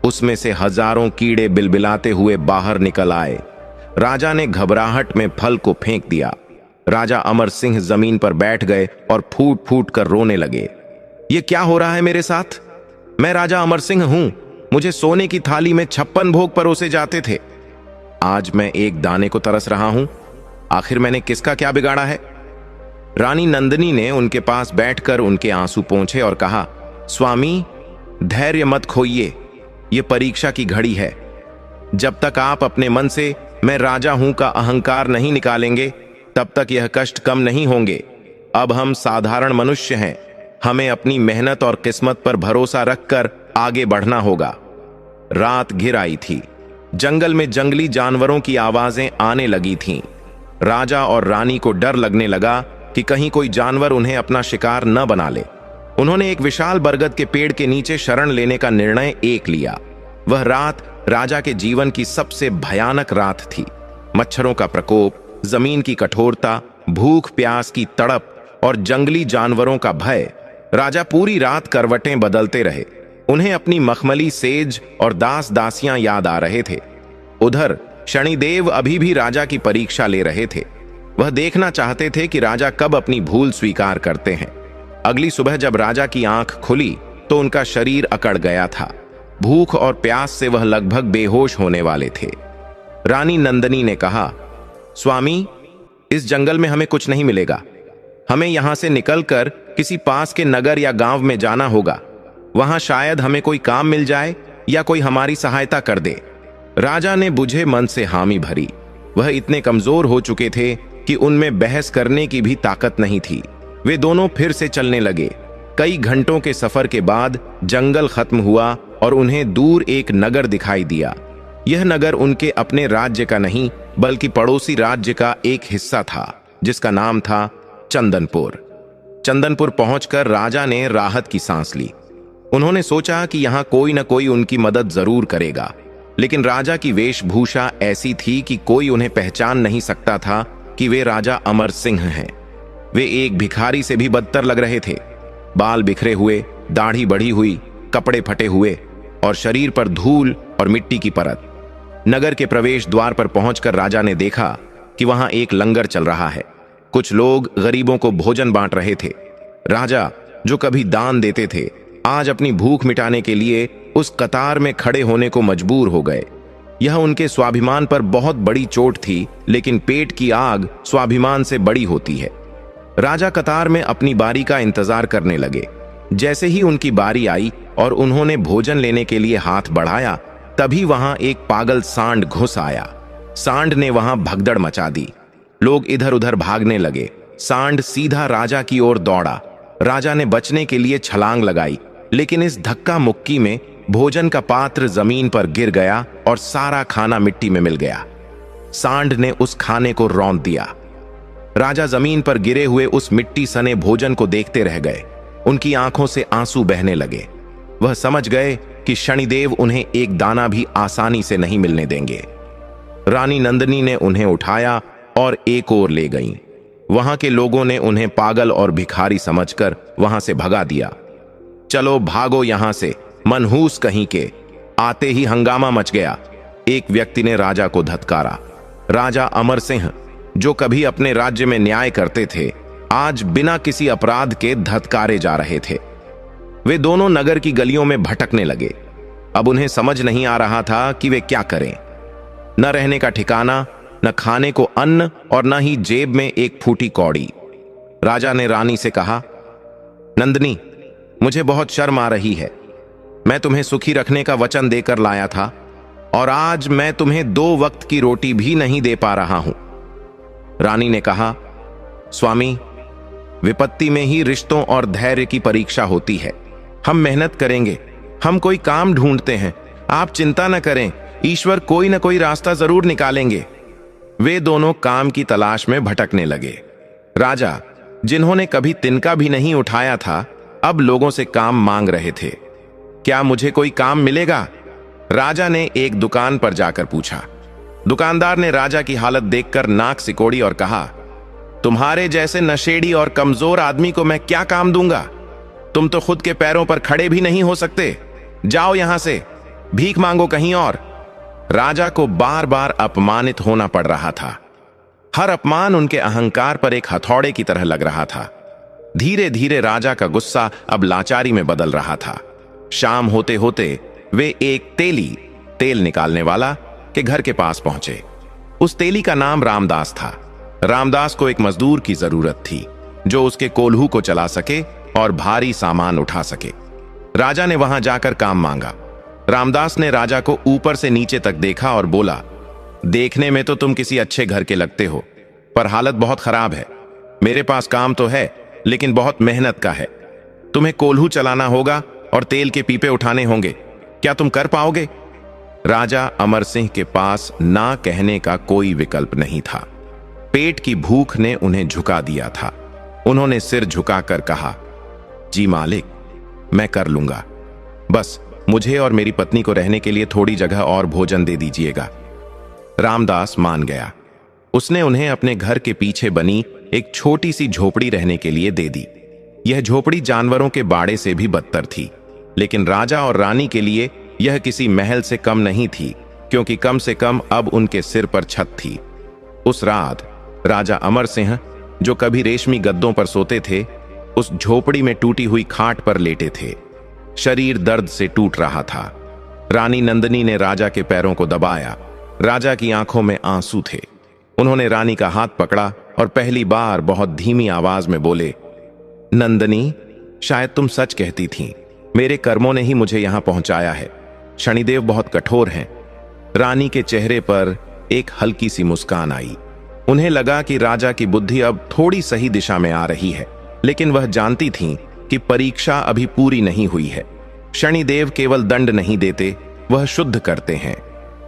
उसमें से हजारों कीड़े बिलबिलाते हुए बाहर निकल आए। राजा ने घबराहट में फल को फेंक दिया। राजा अमर सिंह जमीन पर बैठ गए और फूट फूट कर रोने लगे। ये क्या हो रहा है मेरे साथ? मैं राजा अमर सिंह हूं। मुझे सोने की थाली में 56 भोग परोसे जाते थे। आज मैं एक दाने को तरस रहा हूं। आखिर मैंने किसका क्या बिगाड़ा है? रानी नंदिनी ने उनके पास बैठकर उनके आंसू पोंछे और कहा, स्वामी, धैर्य मत खोइए, ये परीक्षा की घड़ी है। जब तक आप अपने मन से मैं राजा हूं का अहंकार नहीं निकालेंगे, तब तक यह कष्ट कम नहीं होंगे। अब हम साधारण मनुष्य हैं, हमें अपनी मेहनत और किस्मत पर भरोसा रखकर आगे बढ़ना होगा। रात घिर आई थी। जंगल में जंगली जानवरों की आवाजें आने लगी थीं। राजा और रानी को डर लगने लगा कि कहीं कोई जानवर उन्हें अपना शिकार न बना ले। उन्होंने एक विशाल बरगद के पेड़ के नीचे शरण लेने का निर्णय एक लिया। वह रात राजा के जीवन की सबसे भयानक रात थी। मच्छरों का प्रकोप, जमीन की कठोरता, भूख प्यास की तड़प और जंगली जानवरों का भय। राजा पूरी रात करवटें बदलते रहे। उन्हें अपनी मखमली सेज और दास दासियां याद आ रहे थे। उधर शनिदेव अभी भी राजा की परीक्षा ले रहे थे। वह देखना चाहते थे कि राजा कब अपनी भूल स्वीकार करते हैं। अगली सुबह जब राजा की आंख खुली तो उनका शरीर अकड़ गया था। भूख और प्यास से वह लगभग बेहोश होने वाले थे। रानी नंदिनी ने कहा, स्वामी, इस जंगल में हमें कुछ नहीं मिलेगा। हमें यहां से निकलकर किसी पास के नगर या गांव में जाना होगा। वहां शायद हमें कोई काम मिल जाए या कोई हमारी सहायता कर दे। राजा ने बुझे मन से हामी भरी। वह इतने कमजोर हो चुके थे कि उनमें बहस करने की भी ताकत नहीं थी। वे दोनों फिर से चलने लगे। कई घंटों के सफर के बाद जंगल खत्म हुआ और उन्हें दूर एक नगर दिखाई दिया। यह नगर उनके अपने राज्य का नहीं बल्कि पड़ोसी राज्य का एक हिस्सा था, जिसका नाम था चंदनपुर। चंदनपुर पहुंचकर राजा ने राहत की सांस ली। उन्होंने सोचा कि यहां कोई न कोई उनकी मदद जरूर करेगा, लेकिन राजा की वेशभूषा ऐसी थी कि कोई उन्हें पहचान नहीं सकता था कि वे राजा अमर सिंह हैं। वे एक भिखारी से भी बदतर लग रहे थे। बाल बिखरे हुए, दाढ़ी बढ़ी हुई, कपड़े फटे हुए और शरीर पर धूल और मिट्टी की परत। नगर के प्रवेश द्वार पर पहुंचकर राजा ने देखा कि वहां एक लंगर चल रहा है। कुछ लोग गरीबों को भोजन बांट रहे थे। राजा, जो कभी दान देते थे, आज अपनी भूख मिटाने के लिए उस कतार में खड़े होने को मजबूर हो गए। यह उनके स्वाभिमान पर बहुत बड़ी चोट थी, लेकिन पेट की आग स्वाभिमान से बड़ी होती है। राजा कतार में अपनी बारी का इंतजार करने लगे। जैसे ही उनकी बारी आई और उन्होंने भोजन लेने के लिए हाथ बढ़ाया, तभी वहां एक पागल सांड घुस आया। सांड ने वहां भगदड़ मचा दी। लोग इधर उधर भागने लगे। सांड सीधा राजा की ओर दौड़ा। राजा ने बचने के लिए छलांग लगाई, लेकिन इस धक्का मुक्की में भोजन का पात्र जमीन पर गिर गया और सारा खाना मिट्टी में मिल गया। सांड ने उस खाने को रौंद दिया। राजा जमीन पर गिरे हुए उस मिट्टी सने भोजन को देखते रह गए। उनकी आंखों से आंसू बहने लगे। वह समझ गए कि शनिदेव उन्हें एक दाना भी आसानी से नहीं मिलने देंगे। रानी नंदिनी ने उन्हें उठाया और एक ओर ले गईं। वहां के लोगों ने उन्हें पागल और भिखारी समझकर वहां से भगा दिया। चलो भागो यहां से, मनहूस कहीं के। आते ही हंगामा मच गया। एक व्यक्ति ने राजा को धत्कारा। राजा अमर सिंह, जो कभी अपने राज्य में न्याय करते थे, आज बिना किसी अपराध के धत्कारे जा रहे थे। वे दोनों नगर की गलियों में भटकने लगे। अब उन्हें समझ नहीं आ रहा था कि वे क्या करें। न रहने का ठिकाना, न खाने को अन्न और न ही जेब में एक फूटी कौड़ी। राजा ने रानी से कहा, नंदिनी, मुझे बहुत शर्म आ रही है। मैं तुम्हें सुखी रखने का वचन देकर लाया था और आज मैं तुम्हें 2 वक्त की रोटी भी नहीं दे पा रहा हूं। रानी ने कहा, स्वामी, विपत्ति में ही रिश्तों और धैर्य की परीक्षा होती है। हम मेहनत करेंगे, हम कोई काम ढूंढते हैं। आप चिंता न करें, ईश्वर कोई न कोई रास्ता जरूर निकालेंगे। वे दोनों काम की तलाश में भटकने लगे। राजा, जिन्होंने कभी तिनका भी नहीं उठाया था, अब लोगों से काम मांग रहे थे। क्या मुझे कोई काम मिलेगा? राजा ने एक दुकान पर जाकर पूछा। दुकानदार ने राजा की हालत देखकर नाक सिकोड़ी और कहा, तुम्हारे जैसे नशेड़ी और कमजोर आदमी को मैं क्या काम दूंगा? तुम तो खुद के पैरों पर खड़े भी नहीं हो सकते। जाओ यहां से, भीख मांगो कहीं और। राजा को बार बार अपमानित होना पड़ रहा था। हर अपमान उनके अहंकार पर एक हथौड़े की तरह लग रहा था। धीरे धीरे राजा का गुस्सा अब लाचारी में बदल रहा था। शाम होते होते वे एक तेल निकालने वाला के घर के पास पहुंचे। उस तेली का नाम रामदास था। रामदास को एक मजदूर की जरूरत थी जो उसके कोल्हू को चला सके और भारी सामान उठा सके। राजा ने वहां जाकर काम मांगा। रामदास ने राजा को ऊपर से नीचे तक देखा और बोला, देखने में तो तुम किसी अच्छे घर के लगते हो, पर हालत बहुत खराब है। मेरे पास काम तो है, लेकिन बहुत मेहनत का है। तुम्हें कोल्हू चलाना होगा और तेल के पीपे उठाने होंगे। क्या तुम कर पाओगे? राजा अमर सिंह के पास ना कहने का कोई विकल्प नहीं था। पेट की भूख ने उन्हें झुका दिया था। उन्होंने सिर झुकाकर कहा, जी मालिक, मैं कर लूंगा। बस मुझे और मेरी पत्नी को रहने के लिए थोड़ी जगह और भोजन दे दीजिएगा। रामदास मान गया। उसने उन्हें अपने घर के पीछे बनी एक छोटी सी झोपड़ी रहने के लिए दे दी। यह झोपड़ी जानवरों के बाड़े से भी बदतर थी, लेकिन राजा और रानी के लिए यह किसी महल से कम नहीं थी, क्योंकि कम से कम अब उनके सिर पर छत थी। उस रात राजा अमर सिंह, जो कभी रेशमी गद्दों पर सोते थे, उस झोपड़ी में टूटी हुई खाट पर लेटे थे। शरीर दर्द से टूट रहा था। रानी नंदिनी ने राजा के पैरों को दबाया। राजा की आंखों में आंसू थे। उन्होंने रानी का हाथ पकड़ा और पहली बार बहुत धीमी आवाज में बोले, नंदिनी, शायद तुम सच कहती थीं। मेरे कर्मों ने ही मुझे यहां पहुंचाया है। शनिदेव बहुत कठोर हैं। रानी के चेहरे पर एक हल्की सी मुस्कान आई। उन्हें लगा कि राजा की बुद्धि अब थोड़ी सही दिशा में आ रही है, लेकिन वह जानती थीं कि परीक्षा अभी पूरी नहीं हुई है। शनिदेव केवल दंड नहीं देते, वह शुद्ध करते हैं।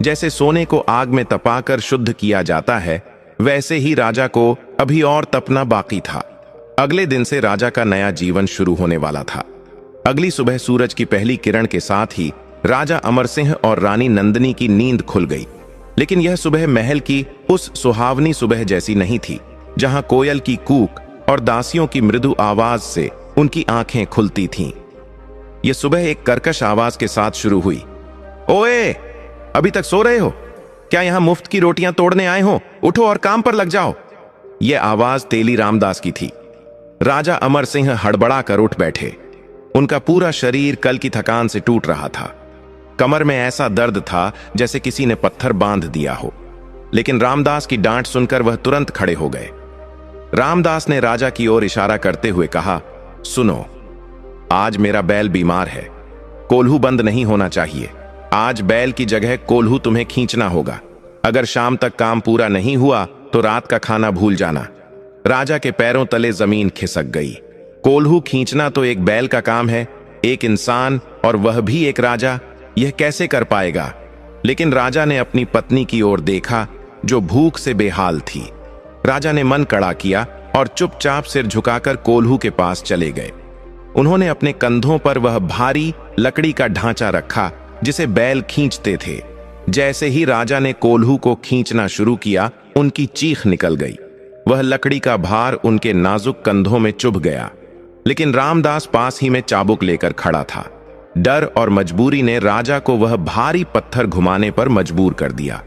जैसे सोने को आग में तपाकर शुद्ध किया जाता है, वैसे ही राजा को अभी और तपना बाकी था। अगले दिन से राजा का नया जीवन शुरू होने वाला था। अगली सुबह सूरज की पहली किरण के साथ ही राजा अमर सिंह और रानी नंदिनी की नींद खुल गई। लेकिन यह सुबह महल की उस सुहावनी सुबह जैसी नहीं थी, जहां कोयल की कूक और दासियों की मृदु आवाज से उनकी आंखें खुलती थीं। यह सुबह एक कर्कश आवाज के साथ शुरू हुई। ओए, अभी तक सो रहे हो? क्या यहां मुफ्त की रोटियां तोड़ने आए हो? उठो और काम पर लग जाओ। यह आवाज तेली रामदास की थी। राजा अमर सिंह हड़बड़ा कर उठ बैठे। उनका पूरा शरीर कल की थकान से टूट रहा था। कमर में ऐसा दर्द था जैसे किसी ने पत्थर बांध दिया हो। लेकिन रामदास की डांट सुनकर वह तुरंत खड़े हो गए। रामदास ने राजा की ओर इशारा करते हुए कहा, सुनो, आज मेरा बैल बीमार है। कोल्हू बंद नहीं होना चाहिए। आज बैल की जगह कोल्हू तुम्हें खींचना होगा। अगर शाम तक काम पूरा नहीं हुआ तो रात का खाना भूल जाना। राजा के पैरों तले जमीन खिसक गई। कोल्हू खींचना तो एक बैल का काम है, एक इंसान और वह भी एक राजा यह कैसे कर पाएगा? लेकिन राजा ने अपनी पत्नी की ओर देखा जो भूख से बेहाल थी। राजा ने मन कड़ा किया और चुपचाप सिर झुकाकर कोल्हू के पास चले गए। उन्होंने अपने कंधों पर वह भारी लकड़ी का ढांचा रखा जिसे बैल खींचते थे। जैसे ही राजा ने कोल्हू को खींचना शुरू किया, उनकी चीख निकल गई। वह लकड़ी का भार उनके नाजुक कंधों में चुभ गया। लेकिन रामदास पास ही में चाबुक लेकर खड़ा था। डर और मजबूरी ने राजा को वह भारी पत्थर घुमाने पर मजबूर कर दिया।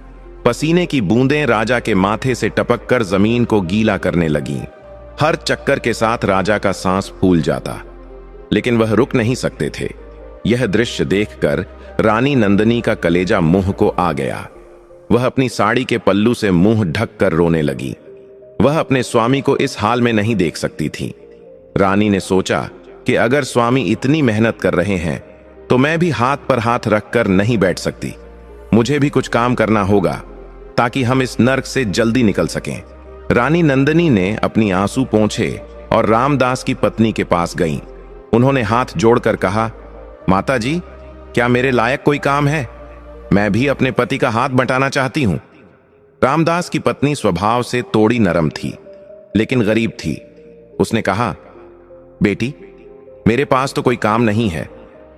पसीने की बूंदें राजा के माथे से टपककर जमीन को गीला करने लगीं। हर चक्कर के साथ राजा का सांस फूल जाता, लेकिन वह रुक नहीं सकते थे। यह दृश्य देखकर रानी नंदिनी का कलेजा मुंह को आ गया। वह अपनी साड़ी के पल्लू से मुंह ढक कर रोने लगी। वह अपने स्वामी को इस हाल में नहीं देख सकती थी। रानी ने सोचा कि अगर स्वामी इतनी मेहनत कर रहे हैं तो मैं भी हाथ पर हाथ रखकर नहीं बैठ सकती। मुझे भी कुछ काम करना होगा ताकि हम इस नर्क से जल्दी निकल सकें। रानी नंदिनी ने अपनी आंसू पोंछे और रामदास की पत्नी के पास गईं। उन्होंने हाथ जोड़कर कहा, माता जी, क्या मेरे लायक कोई काम है? मैं भी अपने पति का हाथ बंटाना चाहती हूं। रामदास की पत्नी स्वभाव से तोड़ी नरम थी, लेकिन गरीब थी। उसने कहा, बेटी, मेरे पास तो कोई काम नहीं है,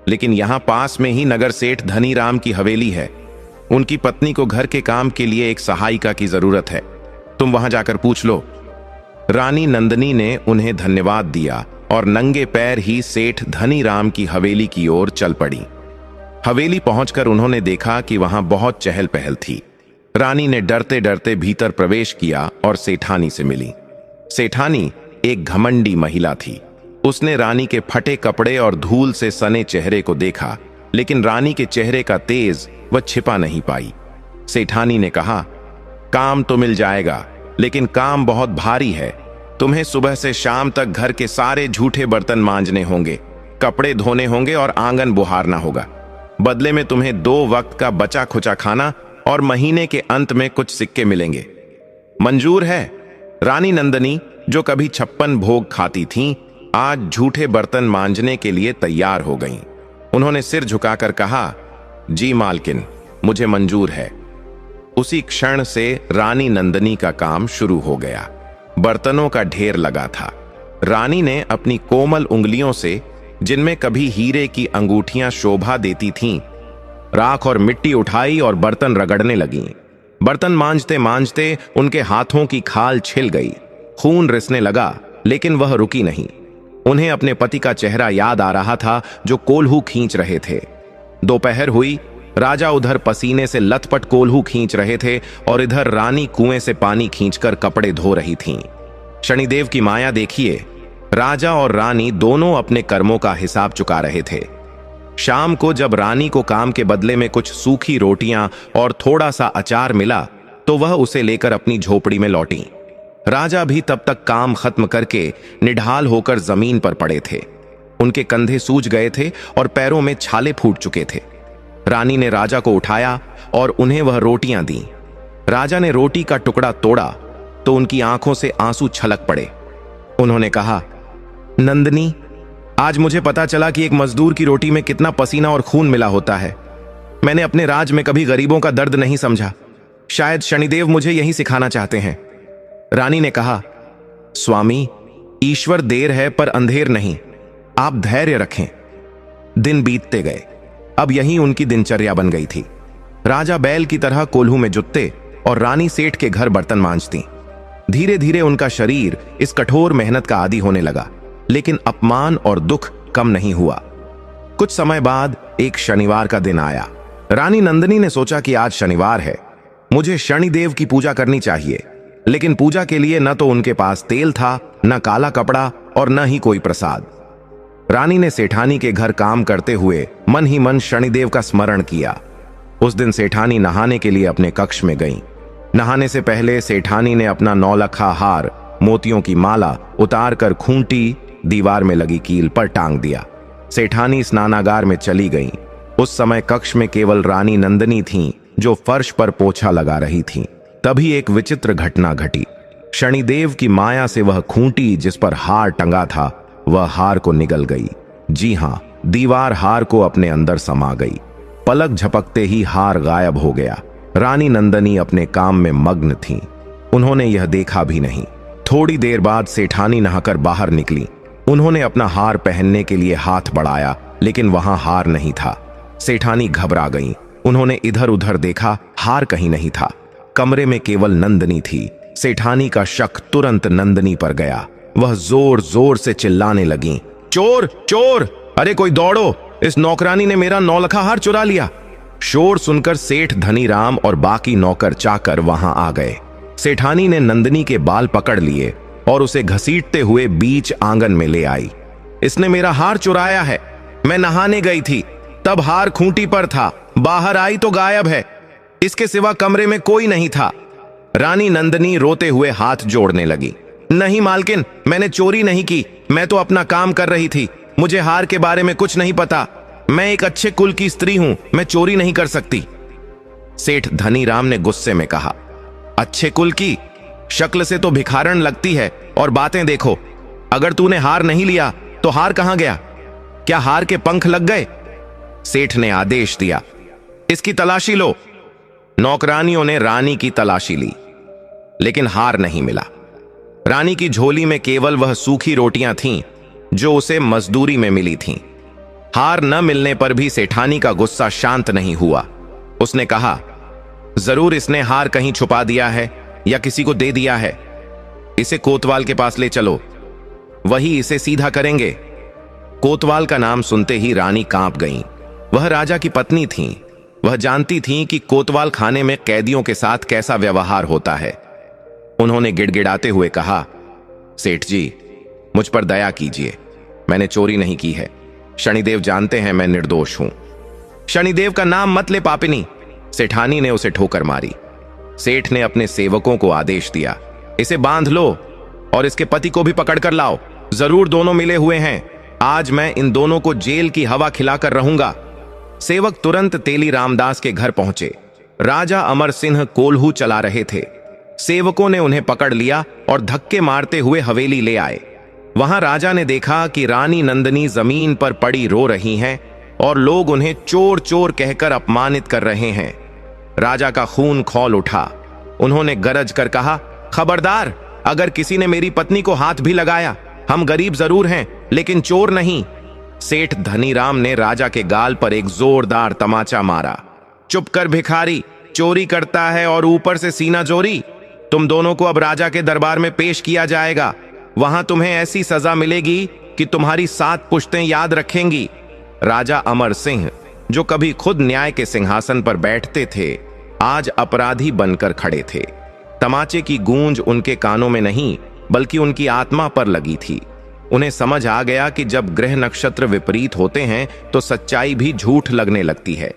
लेकिन यहां पास में ही नगर सेठ धनीराम की हवेली है। उनकी पत्नी को घर के काम के लिए एक सहायिका की जरूरत है। तुम वहां जाकर पूछ लो। रानी नंदिनी ने उन्हें धन्यवाद दिया और नंगे पैर ही सेठ धनीराम की हवेली की ओर चल पड़ी। हवेली पहुंचकर उन्होंने देखा कि वहां बहुत चहल पहल थी। रानी ने डरते डरते भीतर प्रवेश किया और सेठानी से मिली। सेठानी एक घमंडी महिला थी। उसने रानी के फटे कपड़े और धूल से सने चेहरे को देखा, लेकिन रानी के चेहरे का तेज वह छिपा नहीं पाई। सेठानी ने कहा, काम तो मिल जाएगा, लेकिन काम बहुत भारी है। तुम्हें सुबह से शाम तक घर के सारे झूठे बर्तन मांजने होंगे, कपड़े धोने होंगे और आंगन बुहारना होगा। बदले में तुम्हें 2 वक्त का बचा खुचा खाना और महीने के अंत में कुछ सिक्के मिलेंगे। मंजूर है? रानी नंदिनी, जो कभी 56 भोग खाती थीं, आज झूठे बर्तन मांजने के लिए तैयार हो गईं। उन्होंने सिर झुकाकर कहा, जी मालकिन, मुझे मंजूर है। उसी क्षण से रानी नंदिनी का काम शुरू हो गया। बर्तनों का ढेर लगा था। रानी ने अपनी कोमल उंगलियों से, जिनमें कभी हीरे की अंगूठियां शोभा देती थीं, राख और मिट्टी उठाई और बर्तन रगड़ने लगीं। बर्तन मांजते मांजते उनके हाथों की खाल छिल गई। खून रिसने लगा, लेकिन वह रुकी नहीं। उन्हें अपने पति का चेहरा याद आ रहा था जो कोल्हू खींच रहे थे। दोपहर हुई। राजा उधर पसीने से लथपथ कोल्हू खींच रहे थे और इधर रानी कुएं से पानी खींचकर कपड़े धो रही थीं। शनिदेव की माया देखिए, राजा और रानी दोनों अपने कर्मों का हिसाब चुका रहे थे। शाम को जब रानी को काम के बदले में कुछ सूखी रोटियां और थोड़ा सा अचार मिला, तो वह उसे लेकर अपनी झोपड़ी में लौटी। राजा भी तब तक काम खत्म करके निढाल होकर जमीन पर पड़े थे। उनके कंधे सूज गए थे और पैरों में छाले फूट चुके थे। रानी ने राजा को उठाया और उन्हें वह रोटियां दी। राजा ने रोटी का टुकड़ा तोड़ा तो उनकी आंखों से आंसू छलक पड़े। उन्होंने कहा, नंदिनी, आज मुझे पता चला कि एक मजदूर की रोटी में कितना पसीना और खून मिला होता है। मैंने अपने राज में कभी गरीबों का दर्द नहीं समझा। शायद शनिदेव मुझे यही सिखाना चाहते हैं। रानी ने कहा, स्वामी, ईश्वर देर है पर अंधेर नहीं। आप धैर्य रखें। दिन बीतते गए। अब यही उनकी दिनचर्या बन गई थी। राजा बैल की तरह कोल्हू में जुतते और रानी सेठ के घर बर्तन मांजती। धीरे धीरे उनका शरीर इस कठोर मेहनत का आदी होने लगा, लेकिन अपमान और दुख कम नहीं हुआ। कुछ समय बाद एक शनिवार का दिन आया। रानी नंदिनी ने सोचा कि आज शनिवार है, मुझे शनिदेव की पूजा करनी चाहिए। लेकिन पूजा के लिए न तो उनके पास तेल था, न काला कपड़ा और न ही कोई प्रसाद। रानी ने सेठानी के घर काम करते हुए मन ही मन शनिदेव का स्मरण किया। उस दिन सेठानी नहाने के लिए अपने कक्ष में गईं। नहाने से पहले सेठानी ने अपना 9 लखा हार, मोतियों की माला उतारकर खूंटी दीवार में लगी कील पर टांग दिया। सेठानी स्नानागार में चली गईं। उस समय कक्ष में केवल रानी नंदिनी थीं, जो फर्श पर पोछा लगा रही थीं। तभी एक विचित्र घटना घटी। शनिदेव की माया से वह खूंटी जिस पर हार टंगा था, वह हार को निगल गई। जी हां, दीवार हार को अपने अंदर समा गई। पलक झपकते ही हार गायब हो गया। रानी नंदनी अपने काम में मग्न थीं। उन्होंने यह देखा भी नहीं। थोड़ी देर बाद सेठानी नहाकर बाहर निकली। उन्होंने अपना हार पहनने के लिए हाथ बढ़ाया, लेकिन वहां हार नहीं था। सेठानी घबरा गईं। उन्होंने इधर उधर देखा, हार कहीं नहीं था। कमरे में केवल नंदनी थी। सेठानी का शक तुरंत नंदनी पर गया। वह जोर जोर से चिल्लाने लगी, चोर चोर, अरे कोई दौड़ो, इस नौकरानी ने मेरा नौलखा हार चुरा लिया। शोर सुनकर सेठ धनीराम और बाकी नौकर चाकर वहां आ गए। सेठानी ने नंदनी के बाल पकड़ लिए और उसे घसीटते हुए बीच आंगन में ले आई। इसने मेरा हार चुराया है। मैं नहाने गई थी, तब हार खूंटी पर था, बाहर आई तो गायब है। इसके सिवा कमरे में कोई नहीं था। रानी नंदनी रोते हुए हाथ जोड़ने लगी। नहीं मालकिन, मैंने चोरी नहीं की, मैं तो अपना काम कर रही थी। मुझे हार के बारे में कुछ नहीं पता। मैं एक अच्छे कुल की स्त्री हूं, मैं चोरी नहीं कर सकती। सेठ धनीराम ने गुस्से में कहा, अच्छे कुल की? शक्ल से तो भिखारन लगती है, और बातें देखो। अगर तूने हार नहीं लिया तो हार कहां गया? क्या हार के पंख लग गए? सेठ ने आदेश दिया, इसकी तलाशी लो। नौकरानियों ने रानी की तलाशी ली, लेकिन हार नहीं मिला। रानी की झोली में केवल वह सूखी रोटियां थीं जो उसे मजदूरी में मिली थीं। हार न मिलने पर भी सेठानी का गुस्सा शांत नहीं हुआ। उसने कहा, जरूर इसने हार कहीं छुपा दिया है या किसी को दे दिया है। इसे कोतवाल के पास ले चलो, वही इसे सीधा करेंगे। कोतवाल का नाम सुनते ही रानी कांप गईं। वह राजा की पत्नी थीं। वह जानती थीं कि कोतवाल खाने में कैदियों के साथ कैसा व्यवहार होता है। उन्होंने गिड़गिड़ाते हुए कहा, सेठ जी, मुझ पर दया कीजिए, मैंने चोरी नहीं की है। शनिदेव जानते हैं मैं निर्दोष हूं। शनिदेव का नाम मत ले पापिनी, सेठानी ने उसे ठोकर मारी। सेठ ने अपने सेवकों को आदेश दिया, इसे बांध लो और इसके पति को भी पकड़कर लाओ। जरूर दोनों मिले हुए हैं। आज मैं इन दोनों को जेल की हवा खिलाकर रहूंगा। सेवक तुरंत तेली रामदास के घर पहुंचे। राजा अमर सिंह कोल्हू चला रहे थे। सेवकों ने उन्हें पकड़ लिया और धक्के मारते हुए हवेली ले आए। वहां राजा ने देखा कि रानी नंदनी जमीन पर पड़ी रो रही हैं और लोग उन्हें चोर चोर कहकर अपमानित कर रहे हैं। राजा का खून खौल उठा। उन्होंने गरज कर कहा, खबरदार, अगर किसी ने मेरी पत्नी को हाथ भी लगाया, हम गरीब जरूर हैं लेकिन चोर नहीं। सेठ धनीराम ने राजा के गाल पर एक जोरदार तमाचा मारा। चुप कर भिखारी, चोरी करता है और ऊपर से सीना चोरी। तुम दोनों को अब राजा के दरबार में पेश किया जाएगा। वहां तुम्हें ऐसी सजा मिलेगी कि तुम्हारी 7 पुश्तें याद रखेंगी। राजा अमर सिंह, जो कभी खुद न्याय के सिंहासन पर बैठते थे, आज अपराधी बनकर खड़े थे। तमाचे की गूंज उनके कानों में नहीं बल्कि उनकी आत्मा पर लगी थी। उन्हें समझ आ गया कि जब ग्रह नक्षत्र विपरीत होते हैं तो सच्चाई भी झूठ लगने लगती है।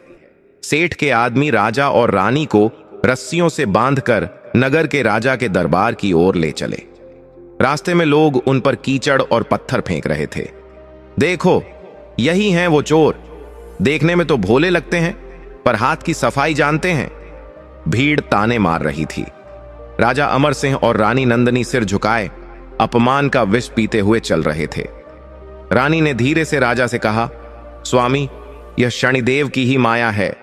सेठ के आदमी राजा और रानी को रस्सियों से बांधकर नगर के राजा के दरबार की ओर ले चले। रास्ते में लोग उन पर कीचड़ और पत्थर फेंक रहे थे। देखो, यही हैं वो चोर। देखने में तो भोले लगते हैं, पर हाथ की सफाई जानते हैं। भीड़ ताने मार रही थी। राजा अमर सिंह और रानी नंदनी सिर झुकाए अपमान का विष पीते हुए चल रहे थे। रानी ने धीरे से राजा से कहा, स्वामी, यह शनिदेव की ही माया है।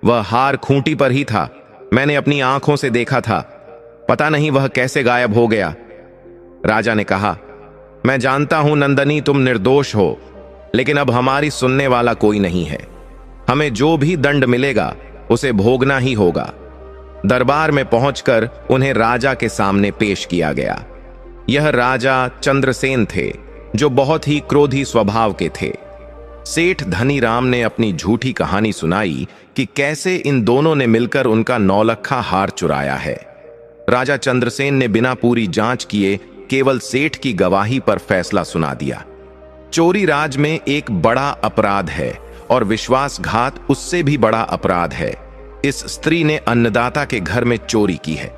वह हार खूंटी पर ही था, मैंने अपनी आंखों से देखा था। पता नहीं वह कैसे गायब हो गया। राजा ने कहा, मैं जानता हूं नंदनी, तुम निर्दोष हो, लेकिन अब हमारी सुनने वाला कोई नहीं है। हमें जो भी दंड मिलेगा उसे भोगना ही होगा। दरबार में पहुंचकर उन्हें राजा के सामने पेश किया गया। यह राजा चंद्रसेन थे, जो बहुत ही क्रोधी स्वभाव के थे। सेठ धनीराम ने अपनी झूठी कहानी सुनाई कि कैसे इन दोनों ने मिलकर उनका नौलखा हार चुराया है। राजा चंद्रसेन ने बिना पूरी जांच किए केवल सेठ की गवाही पर फैसला सुना दिया। चोरी राज में एक बड़ा अपराध है और विश्वासघात उससे भी बड़ा अपराध है। इस स्त्री ने अन्नदाता के घर में चोरी की है,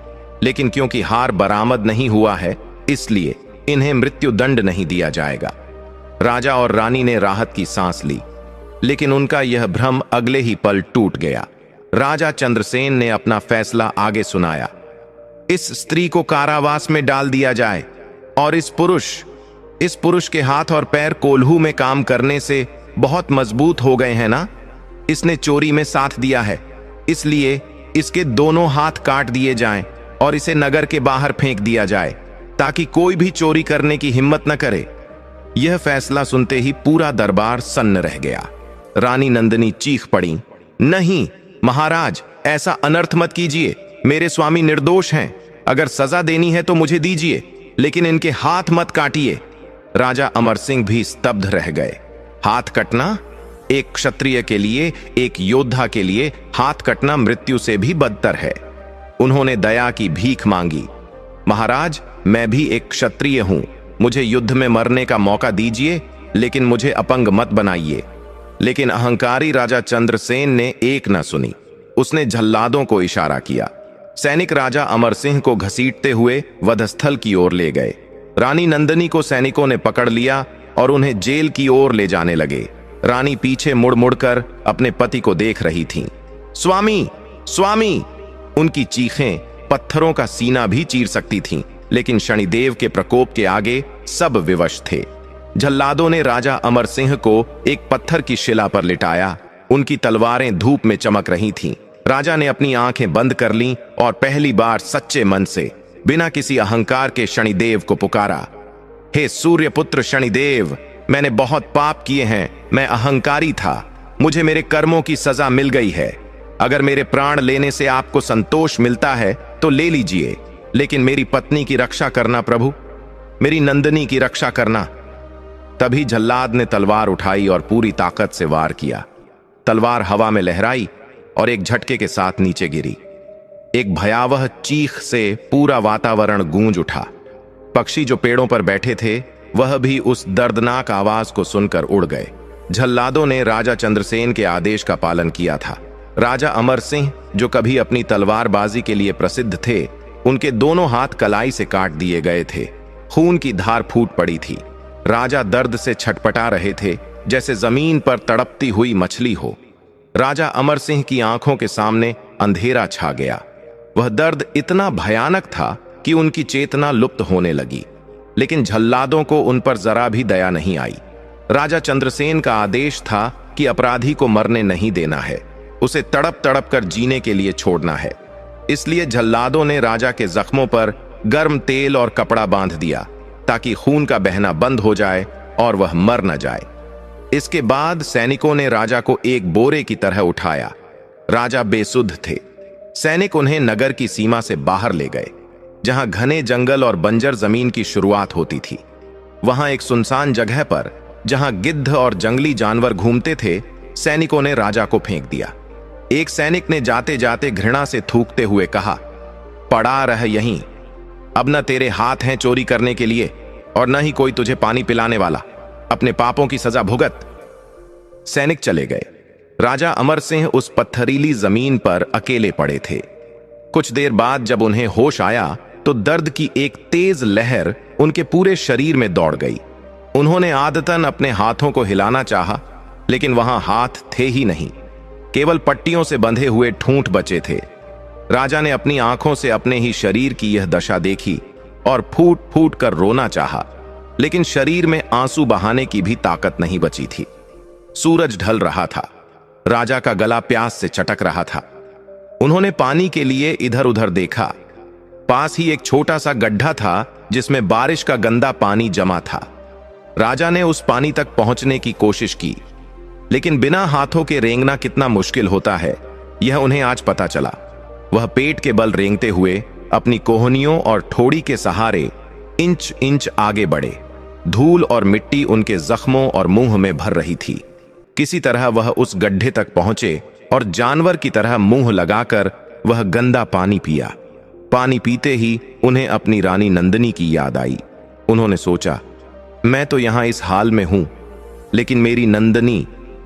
लेकिन क्योंकि हार बरामद नहीं हुआ है, इसलिए इन्हें मृत्यु दंड नहीं दिया जाएगा। राजा और रानी ने राहत की सांस ली, लेकिन उनका यह भ्रम अगले ही पल टूट गया। राजा चंद्रसेन ने अपना फैसला आगे सुनाया। इस स्त्री को कारावास में डाल दिया जाए और इस पुरुष इस पुरुष के हाथ और पैर कोल्हू में काम करने से बहुत मजबूत हो गए हैं ना। इसने चोरी में साथ दिया है, इसलिए इसके दोनों हाथ काट दिए जाएं और इसे नगर के बाहर फेंक दिया जाए, ताकि कोई भी चोरी करने की हिम्मत न करे। यह फैसला सुनते ही पूरा दरबार सन्न रह गया। रानी नंदिनी चीख पड़ी, नहीं महाराज, ऐसा अनर्थ मत कीजिए। मेरे स्वामी निर्दोष हैं। अगर सजा देनी है तो मुझे दीजिए, लेकिन इनके हाथ मत काटिए। राजा अमर सिंह भी स्तब्ध रह गए। हाथ कटना एक क्षत्रिय के लिए, एक योद्धा के लिए हाथ कटना मृत्यु से भी बदतर है। उन्होंने दया की भीख मांगी, महाराज, मैं भी एक क्षत्रिय हूं, मुझे युद्ध में मरने का मौका दीजिए, लेकिन मुझे अपंग मत बनाइए। लेकिन अहंकारी राजा चंद्रसेन ने एक न सुनी। उसने झल्लादों को इशारा किया। सैनिक राजा अमर सिंह को घसीटते हुए वधस्थल की ओर ले गए। रानी नंदिनी को सैनिकों ने पकड़ लिया और उन्हें जेल की ओर ले जाने लगे। रानी पीछे मुड़ मुड़कर अपने पति को देख रही थीं। स्वामी, स्वामी! उनकी चीखें पत्थरों का सीना भी चीर सकती थीं, लेकिन शनिदेव के प्रकोप के आगे सब विवश थे। झल्लादों ने राजा अमर सिंह को एक पत्थर की शिला पर लिटाया। उनकी तलवारें धूप में चमक रही थीं। राजा ने अपनी आंखें बंद कर लीं और पहली बार सच्चे मन से, बिना किसी अहंकार के शनिदेव को पुकारा। हे सूर्यपुत्र शनिदेव, मैंने बहुत पाप किए हैं, मैं अहंकारी था, मुझे मेरे कर्मों की सजा मिल गई है। अगर मेरे प्राण लेने से आपको संतोष मिलता है तो ले लीजिए, लेकिन मेरी पत्नी की रक्षा करना प्रभु, मेरी नंदिनी की रक्षा करना। तभी झल्लाद ने तलवार उठाई और पूरी ताकत से वार किया। तलवार हवा में लहराई और एक झटके के साथ नीचे गिरी। एक भयावह चीख से पूरा वातावरण गूंज उठा। पक्षी जो पेड़ों पर बैठे थे वह भी उस दर्दनाक आवाज को सुनकर उड़ गए। झल्लादों ने राजा चंद्रसेन के आदेश का पालन किया था। राजा अमर सिंह, जो कभी अपनी तलवारबाजी के लिए प्रसिद्ध थे, उनके दोनों हाथ कलाई से काट दिए गए थे। खून की धार फूट पड़ी थी। राजा दर्द से छटपटा रहे थे, जैसे जमीन पर तड़पती हुई मछली हो। राजा अमर सिंह की आंखों के सामने अंधेरा छा गया। वह दर्द इतना भयानक था कि उनकी चेतना लुप्त होने लगी, लेकिन झल्लादों को उन पर जरा भी दया नहीं आई। राजा चंद्रसेन का आदेश था कि अपराधी को मरने नहीं देना है, उसे तड़प तड़प कर जीने के लिए छोड़ना है। इसलिए झल्लादों ने राजा के जख्मों पर गर्म तेल और कपड़ा बांध दिया, ताकि खून का बहना बंद हो जाए और वह मर न जाए। इसके बाद सैनिकों ने राजा को एक बोरे की तरह उठाया। राजा बेसुध थे। सैनिक उन्हें नगर की सीमा से बाहर ले गए, जहां घने जंगल और बंजर जमीन की शुरुआत होती थी। वहां एक सुनसान जगह पर, जहां गिद्ध और जंगली जानवर घूमते थे, सैनिकों ने राजा को फेंक दिया। एक सैनिक ने जाते जाते घृणा से थूकते हुए कहा, पड़ा रह यहीं, अब न तेरे हाथ हैं चोरी करने के लिए और न ही कोई तुझे पानी पिलाने वाला। अपने पापों की सजा भुगत। सैनिक चले गए। राजा अमर सिंह उस पत्थरीली जमीन पर अकेले पड़े थे। कुछ देर बाद जब उन्हें होश आया तो दर्द की एक तेज लहर उनके पूरे शरीर में दौड़ गई। उन्होंने आदतन अपने हाथों को हिलाना चाहा, लेकिन वहां हाथ थे ही नहीं, केवल पट्टियों से बंधे हुए ठूंठ बचे थे। राजा ने अपनी आंखों से अपने ही शरीर की यह दशा देखी और फूट फूट कर रोना चाहा, लेकिन शरीर में आंसू बहाने की भी ताकत नहीं बची थी। सूरज ढल रहा था। राजा का गला प्यास से चटक रहा था। उन्होंने पानी के लिए इधर उधर देखा। पास ही एक छोटा सा गड्ढा था जिसमें बारिश का गंदा पानी जमा था। राजा ने उस पानी तक पहुंचने की कोशिश की, लेकिन बिना हाथों के रेंगना कितना मुश्किल होता है, यह उन्हें आज पता चला। वह पेट के बल रेंगते हुए अपनी कोहनियों और ठोड़ी के सहारे इंच इंच आगे बढ़े। धूल और मिट्टी उनके जख्मों और मुंह में भर रही थी। किसी तरह वह उस गड्ढे तक पहुंचे और जानवर की तरह मुंह लगाकर वह गंदा पानी पिया। पानी पीते ही उन्हें अपनी रानी नंदिनी की याद आई। उन्होंने सोचा, मैं तो यहां इस हाल में हूं, लेकिन मेरी नंदिनी,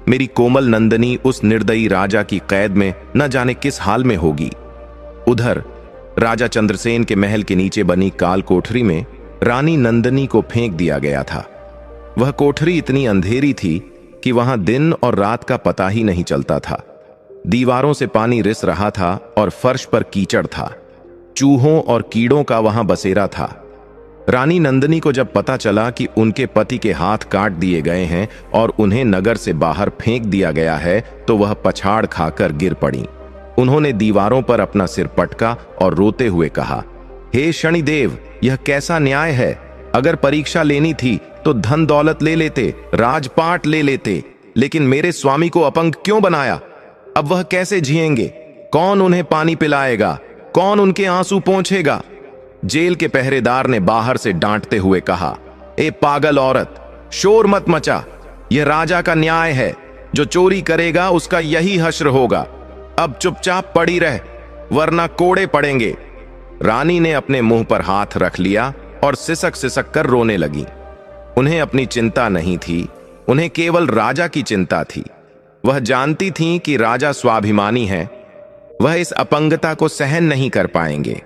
मेरी कोमल नंदिनी उस निर्दयी राजा की कैद में न जाने किस हाल में होगी। उधर राजा चंद्रसेन के महल के नीचे बनी काल कोठरी में रानी नंदिनी को फेंक दिया गया था। वह कोठरी इतनी अंधेरी थी कि वहां दिन और रात का पता ही नहीं चलता था। दीवारों से पानी रिस रहा था और फर्श पर कीचड़ था। चूहों और कीड़ों का वहां बसेरा था। रानी नंदिनी को जब पता चला कि उनके पति के हाथ काट दिए गए हैं और उन्हें नगर से बाहर फेंक दिया गया है, तो वह पछाड़ खाकर गिर पड़ी। उन्होंने दीवारों पर अपना सिर पटका और रोते हुए कहा, हे शनिदेव, यह कैसा न्याय है? अगर परीक्षा लेनी थी तो धन दौलत ले लेते, राजपाट ले लेते, लेकिन मेरे स्वामी को अपंग क्यों बनाया? अब वह कैसे जिएंगे? कौन उन्हें पानी पिलाएगा? कौन उनके आंसू पोंछेगा? जेल के पहरेदार ने बाहर से डांटते हुए कहा, ए पागल औरत, शोर मत मचा। यह राजा का न्याय है। जो चोरी करेगा उसका यही हश्र होगा। अब चुपचाप पड़ी रह, वरना कोड़े पड़ेंगे। रानी ने अपने मुंह पर हाथ रख लिया और सिसक सिसक कर रोने लगी। उन्हें अपनी चिंता नहीं थी, उन्हें केवल राजा की चिंता थी। वह जानती थीं कि राजा स्वाभिमानी है, वह इस अपंगता को सहन नहीं कर पाएंगे।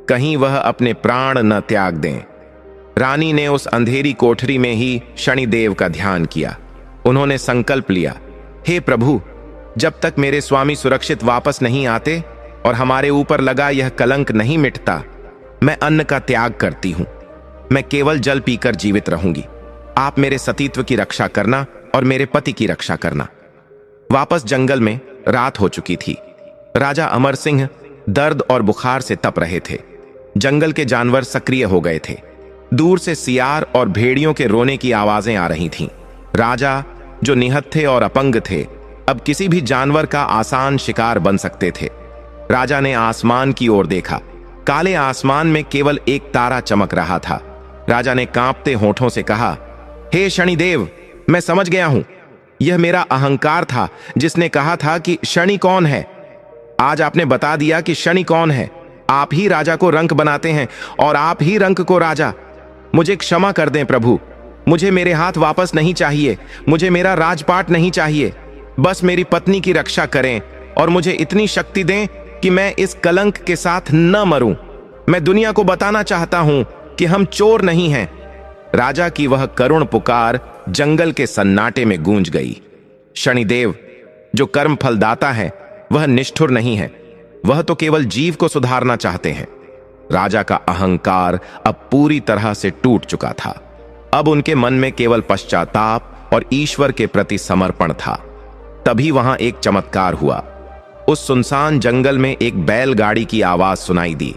कहीं वह अपने प्राण न त्याग दें। रानी ने उस अंधेरी कोठरी में ही शनिदेव का ध्यान किया। उन्होंने संकल्प लिया, हे प्रभु, जब तक मेरे स्वामी सुरक्षित वापस नहीं आते और हमारे ऊपर लगा यह कलंक नहीं मिटता, मैं अन्न का त्याग करती हूं। मैं केवल जल पीकर जीवित रहूंगी। आप मेरे सतीत्व की रक्षा करना और मेरे पति की रक्षा करना। वापस जंगल में रात हो चुकी थी। राजा अमर सिंह दर्द और बुखार से तप रहे थे। जंगल के जानवर सक्रिय हो गए थे। दूर से सियार और भेड़ियों के रोने की आवाजें आ रही थीं। राजा, जो निहत्थे और अपंग थे, अब किसी भी जानवर का आसान शिकार बन सकते थे। राजा ने आसमान की ओर देखा। काले आसमान में केवल एक तारा चमक रहा था। राजा ने कांपते होठों से कहा, हे शनिदेव, मैं समझ गया हूं। यह मेरा अहंकार था जिसने कहा था कि शनि कौन है। आज आपने बता दिया कि शनि कौन है। आप ही राजा को रंक बनाते हैं और आप ही रंक को राजा। मुझे क्षमा कर दें प्रभु। मुझे मेरे हाथ वापस नहीं चाहिए। मुझे मेरा राजपाट नहीं चाहिए। बस मेरी पत्नी की रक्षा करें और मुझे इतनी शक्ति दें कि मैं इस कलंक के साथ न मरूं। मैं दुनिया को बताना चाहता हूं कि हम चोर नहीं हैं। राजा की वह करुण पुकार जंगल के सन्नाटे में गूंज गई। शनिदेव, जो कर्म फलदाता है, वह निष्ठुर नहीं है। वह तो केवल जीव को सुधारना चाहते हैं। राजा का अहंकार अब पूरी तरह से टूट चुका था। अब उनके मन में केवल पश्चाताप और ईश्वर के प्रति समर्पण था। तभी वहां एक चमत्कार हुआ। उस सुनसान जंगल में एक बैलगाड़ी की आवाज सुनाई दी।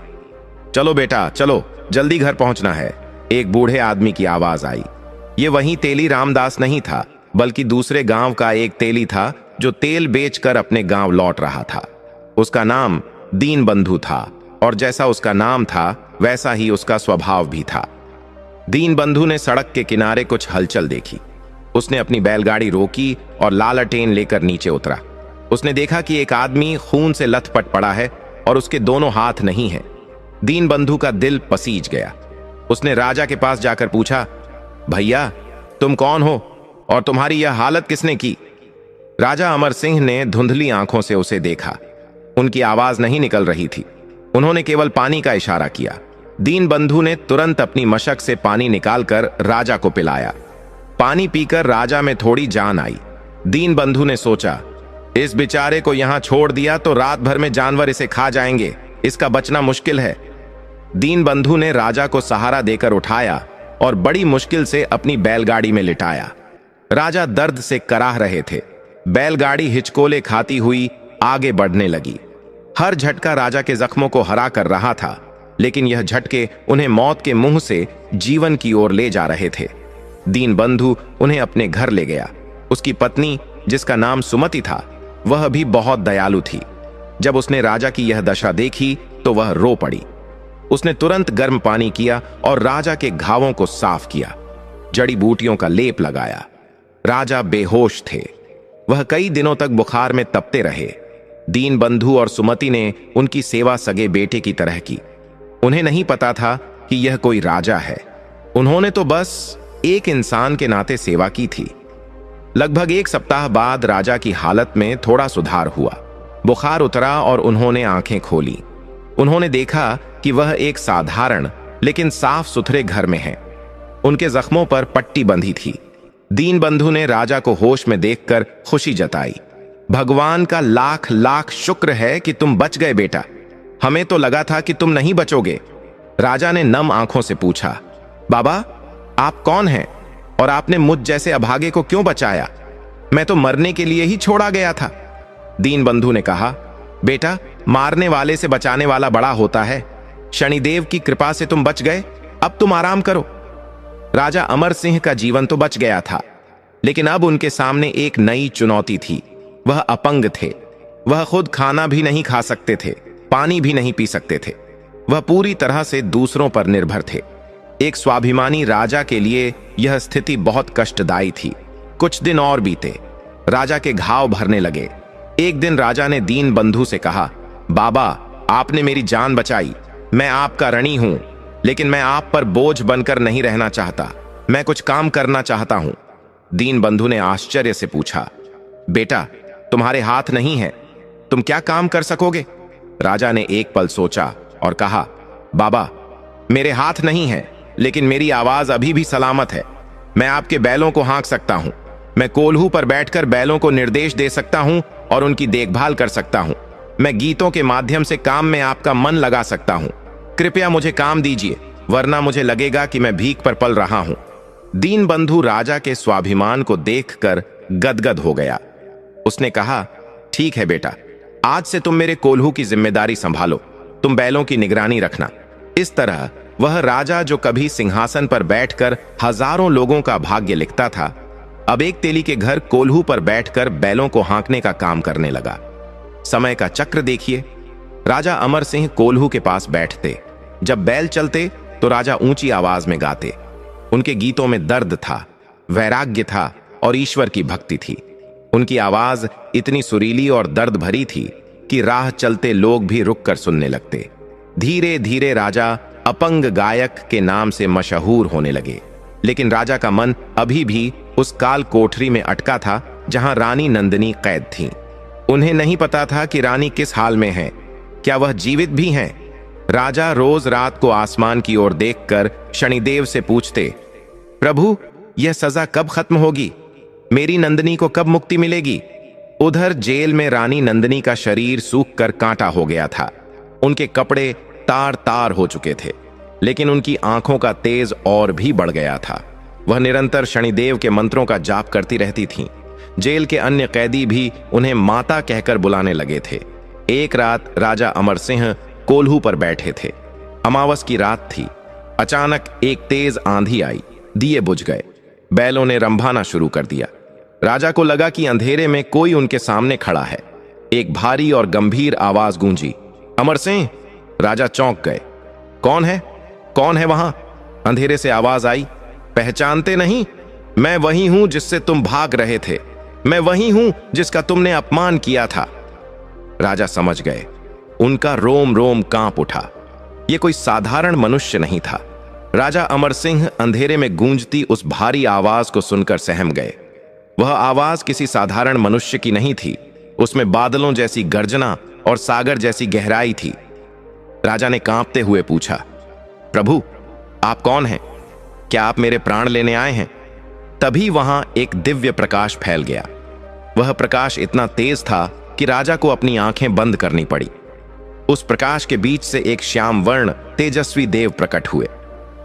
चलो बेटा, चलो, जल्दी घर पहुंचना है। एक बूढ़े आदमी की आवाज आई। ये वही तेली रामदास नहीं था, बल्कि दूसरे गांव का एक तेली था जो तेल बेचकर अपने गांव लौट रहा था। उसका नाम दीन बंधु था और जैसा उसका नाम था वैसा ही उसका स्वभाव भी था। दीन बंधु ने सड़क के किनारे कुछ हलचल देखी। उसने अपनी बैलगाड़ी रोकी और लालटेन लेकर नीचे उतरा। उसने देखा कि एक आदमी खून से लथपथ पड़ा है और उसके दोनों हाथ नहीं हैं। दीन बंधु का दिल पसीज गया। उसने राजा के पास जाकर पूछा, भैया, तुम कौन हो और तुम्हारी यह हालत किसने की? राजा अमर सिंह ने धुंधली आंखों से उसे देखा। उनकी आवाज नहीं निकल रही थी। उन्होंने केवल पानी का इशारा किया। दीन बंधु ने तुरंत अपनी मशक से पानी निकालकर राजा को पिलाया। पानी पीकर राजा में थोड़ी जान आई। दीन बंधु ने सोचा, इस बेचारे को यहां छोड़ दिया तो रात भर में जानवर इसे खा जाएंगे। इसका बचना मुश्किल है। दीन बंधु ने राजा को सहारा देकर उठाया और बड़ी मुश्किल से अपनी बैलगाड़ी में लिटाया। राजा दर्द से कराह रहे थे। बैलगाड़ी हिचकोले खाती हुई आगे बढ़ने लगी। हर झटका राजा के जख्मों को हरा कर रहा था, लेकिन यह झटके उन्हें मौत के मुंह से जीवन की ओर ले जा रहे थे। दीन बंधु उन्हें अपने घर ले गया। उसकी पत्नी, जिसका नाम सुमति था, वह भी बहुत दयालु थी। जब उसने राजा की यह दशा देखी तो वह रो पड़ी। उसने तुरंत गर्म पानी किया और राजा के घावों को साफ किया। जड़ी बूटियों का लेप लगाया। राजा बेहोश थे। वह कई दिनों तक बुखार में तपते रहे। दीन बंधु और सुमति ने उनकी सेवा सगे बेटे की तरह की। उन्हें नहीं पता था कि यह कोई राजा है। उन्होंने तो बस एक इंसान के नाते सेवा की थी। लगभग एक सप्ताह बाद राजा की हालत में थोड़ा सुधार हुआ। बुखार उतरा और उन्होंने आंखें खोली। उन्होंने देखा कि वह एक साधारण लेकिन साफ सुथरे घर में है। उनके जख्मों पर पट्टी बंधी थी। दीन बंधु ने राजा को होश में देखकर खुशी जताई। भगवान का लाख लाख शुक्र है कि तुम बच गए बेटा। हमें तो लगा था कि तुम नहीं बचोगे। राजा ने नम आंखों से पूछा, बाबा, आप कौन हैं और आपने मुझ जैसे अभागे को क्यों बचाया? मैं तो मरने के लिए ही छोड़ा गया था। दीनबंधु ने कहा, बेटा, मारने वाले से बचाने वाला बड़ा होता है। शनिदेव की कृपा से तुम बच गए, अब तुम आराम करो। राजा अमर सिंह का जीवन तो बच गया था, लेकिन अब उनके सामने एक नई चुनौती थी। वह अपंग थे। वह खुद खाना भी नहीं खा सकते थे, पानी भी नहीं पी सकते थे। वह पूरी तरह से दूसरों पर निर्भर थे। एक स्वाभिमानी राजा के लिए यह स्थिति बहुत कष्टदायी थी। कुछ दिन और बीते, राजा के घाव भरने लगे। एक दिन राजा ने दीनबंधु से कहा, बाबा, आपने मेरी जान बचाई। मैं आपका ऋणी हूं, लेकिन मैं आप पर बोझ बनकर नहीं रहना चाहता। मैं कुछ काम करना चाहता हूं। दीनबंधु ने आश्चर्य से पूछा, बेटा, तुम्हारे हाथ नहीं है, तुम क्या काम कर सकोगे? राजा ने एक पल सोचा और कहा, बाबा, मेरे हाथ नहीं है, लेकिन मेरी आवाज अभी भी सलामत है। मैं आपके बैलों को हाँक सकता हूं। मैं कोल्हू पर बैठकर बैलों को निर्देश दे सकता हूं और उनकी देखभाल कर सकता हूं। मैं गीतों के माध्यम से काम में आपका मन लगा सकता हूं। कृपया मुझे काम दीजिए, वरना मुझे लगेगा कि मैं भीख पर पल रहा हूं। दीनबंधु राजा के स्वाभिमान को देखकर गदगद हो गया। उसने कहा, ठीक है बेटा, आज से तुम मेरे कोल्हू की जिम्मेदारी संभालो। तुम बैलों की निगरानी रखना। इस तरह वह राजा, जो कभी सिंहासन पर बैठकर हजारों लोगों का भाग्य लिखता था, अब एक तेली के घर कोल्हू पर बैठकर बैलों को हाँकने का काम करने लगा। समय का चक्र देखिए। राजा अमर सिंह कोल्हू के पास बैठते। जब बैल चलते तो राजा ऊंची आवाज में गाते। उनके गीतों में दर्द था, वैराग्य था और ईश्वर की भक्ति थी। उनकी आवाज इतनी सुरीली और दर्द भरी थी कि राह चलते लोग भी रुककर सुनने लगते। धीरे धीरे राजा अपंग गायक के नाम से मशहूर होने लगे। लेकिन राजा का मन अभी भी उस काल कोठरी में अटका था जहां रानी नंदिनी कैद थीं। उन्हें नहीं पता था कि रानी किस हाल में है, क्या वह जीवित भी हैं। राजा रोज रात को आसमान की ओर देखकर शनिदेव से पूछते, प्रभु, यह सजा कब खत्म होगी? मेरी नंदिनी को कब मुक्ति मिलेगी? उधर जेल में रानी नंदिनी का शरीर सूखकर कांटा हो गया था। उनके कपड़े तार तार हो चुके थे, लेकिन उनकी आंखों का तेज और भी बढ़ गया था। वह निरंतर शनिदेव के मंत्रों का जाप करती रहती थीं। जेल के अन्य कैदी भी उन्हें माता कहकर बुलाने लगे थे। एक रात राजा अमर सिंह कोल्हू पर बैठे थे। अमावस की रात थी। अचानक एक तेज आंधी आई। दिए बुझ गए। बैलों ने रंभाना शुरू कर दिया। राजा को लगा कि अंधेरे में कोई उनके सामने खड़ा है। एक भारी और गंभीर आवाज गूंजी, अमर सिंह। राजा चौंक गए। कौन है? कौन है वहां? अंधेरे से आवाज आई, पहचानते नहीं? मैं वही हूं जिससे तुम भाग रहे थे। मैं वही हूं जिसका तुमने अपमान किया था। राजा समझ गए। उनका रोम रोम कांप उठा। यह कोई साधारण मनुष्य नहीं था। राजा अमर सिंह अंधेरे में गूंजती उस भारी आवाज को सुनकर सहम गए। वह आवाज किसी साधारण मनुष्य की नहीं थी। उसमें बादलों जैसी गर्जना और सागर जैसी गहराई थी। राजा ने कांपते हुए पूछा, प्रभु, आप कौन हैं? क्या आप मेरे प्राण लेने आए हैं? तभी वहां एक दिव्य प्रकाश फैल गया। वह प्रकाश इतना तेज था कि राजा को अपनी आंखें बंद करनी पड़ी। उस प्रकाश के बीच से एक श्याम वर्ण तेजस्वी देव प्रकट हुए।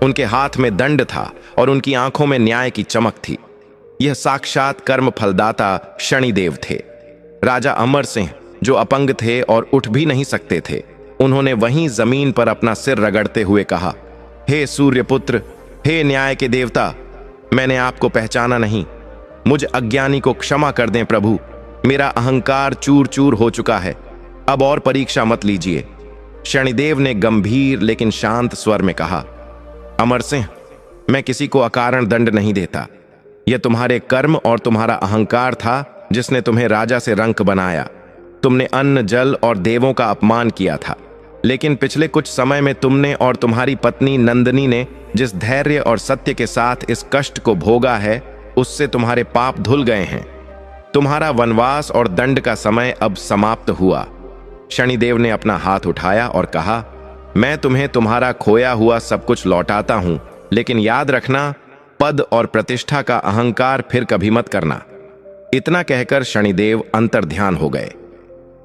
उनके हाथ में दंड था और उनकी आंखों में न्याय की चमक थी। यह साक्षात कर्म फलदाता शनिदेव थे। राजा अमर सिंह, जो अपंग थे और उठ भी नहीं सकते थे, उन्होंने वहीं जमीन पर अपना सिर रगड़ते हुए कहा, हे सूर्यपुत्र, हे न्याय के देवता, मैंने आपको पहचाना नहीं। मुझ अज्ञानी को क्षमा कर दें प्रभु। मेरा अहंकार चूर चूर हो चुका है। अब और परीक्षा मत लीजिए। शनिदेव ने गंभीर लेकिन शांत स्वर में कहा, अमर सिंह, मैं किसी को अकारण दंड नहीं देता। यह तुम्हारे कर्म और तुम्हारा अहंकार था जिसने तुम्हें राजा से रंक बनाया। तुमने अन्न, जल और देवों का अपमान किया था। लेकिन पिछले कुछ समय में तुमने और तुम्हारी पत्नी नंदिनी ने जिस धैर्य और सत्य के साथ इस कष्ट को भोगा है, उससे तुम्हारे पाप धुल गए हैं। तुम्हारा वनवास और दंड का समय अब समाप्त हुआ। शनिदेव ने अपना हाथ उठाया और कहा, मैं तुम्हें तुम्हारा खोया हुआ सब कुछ लौटाता हूं, लेकिन याद रखना, पद और प्रतिष्ठा का अहंकार फिर कभी मत करना। इतना कहकर शनिदेव अंतर्ध्यान हो गए।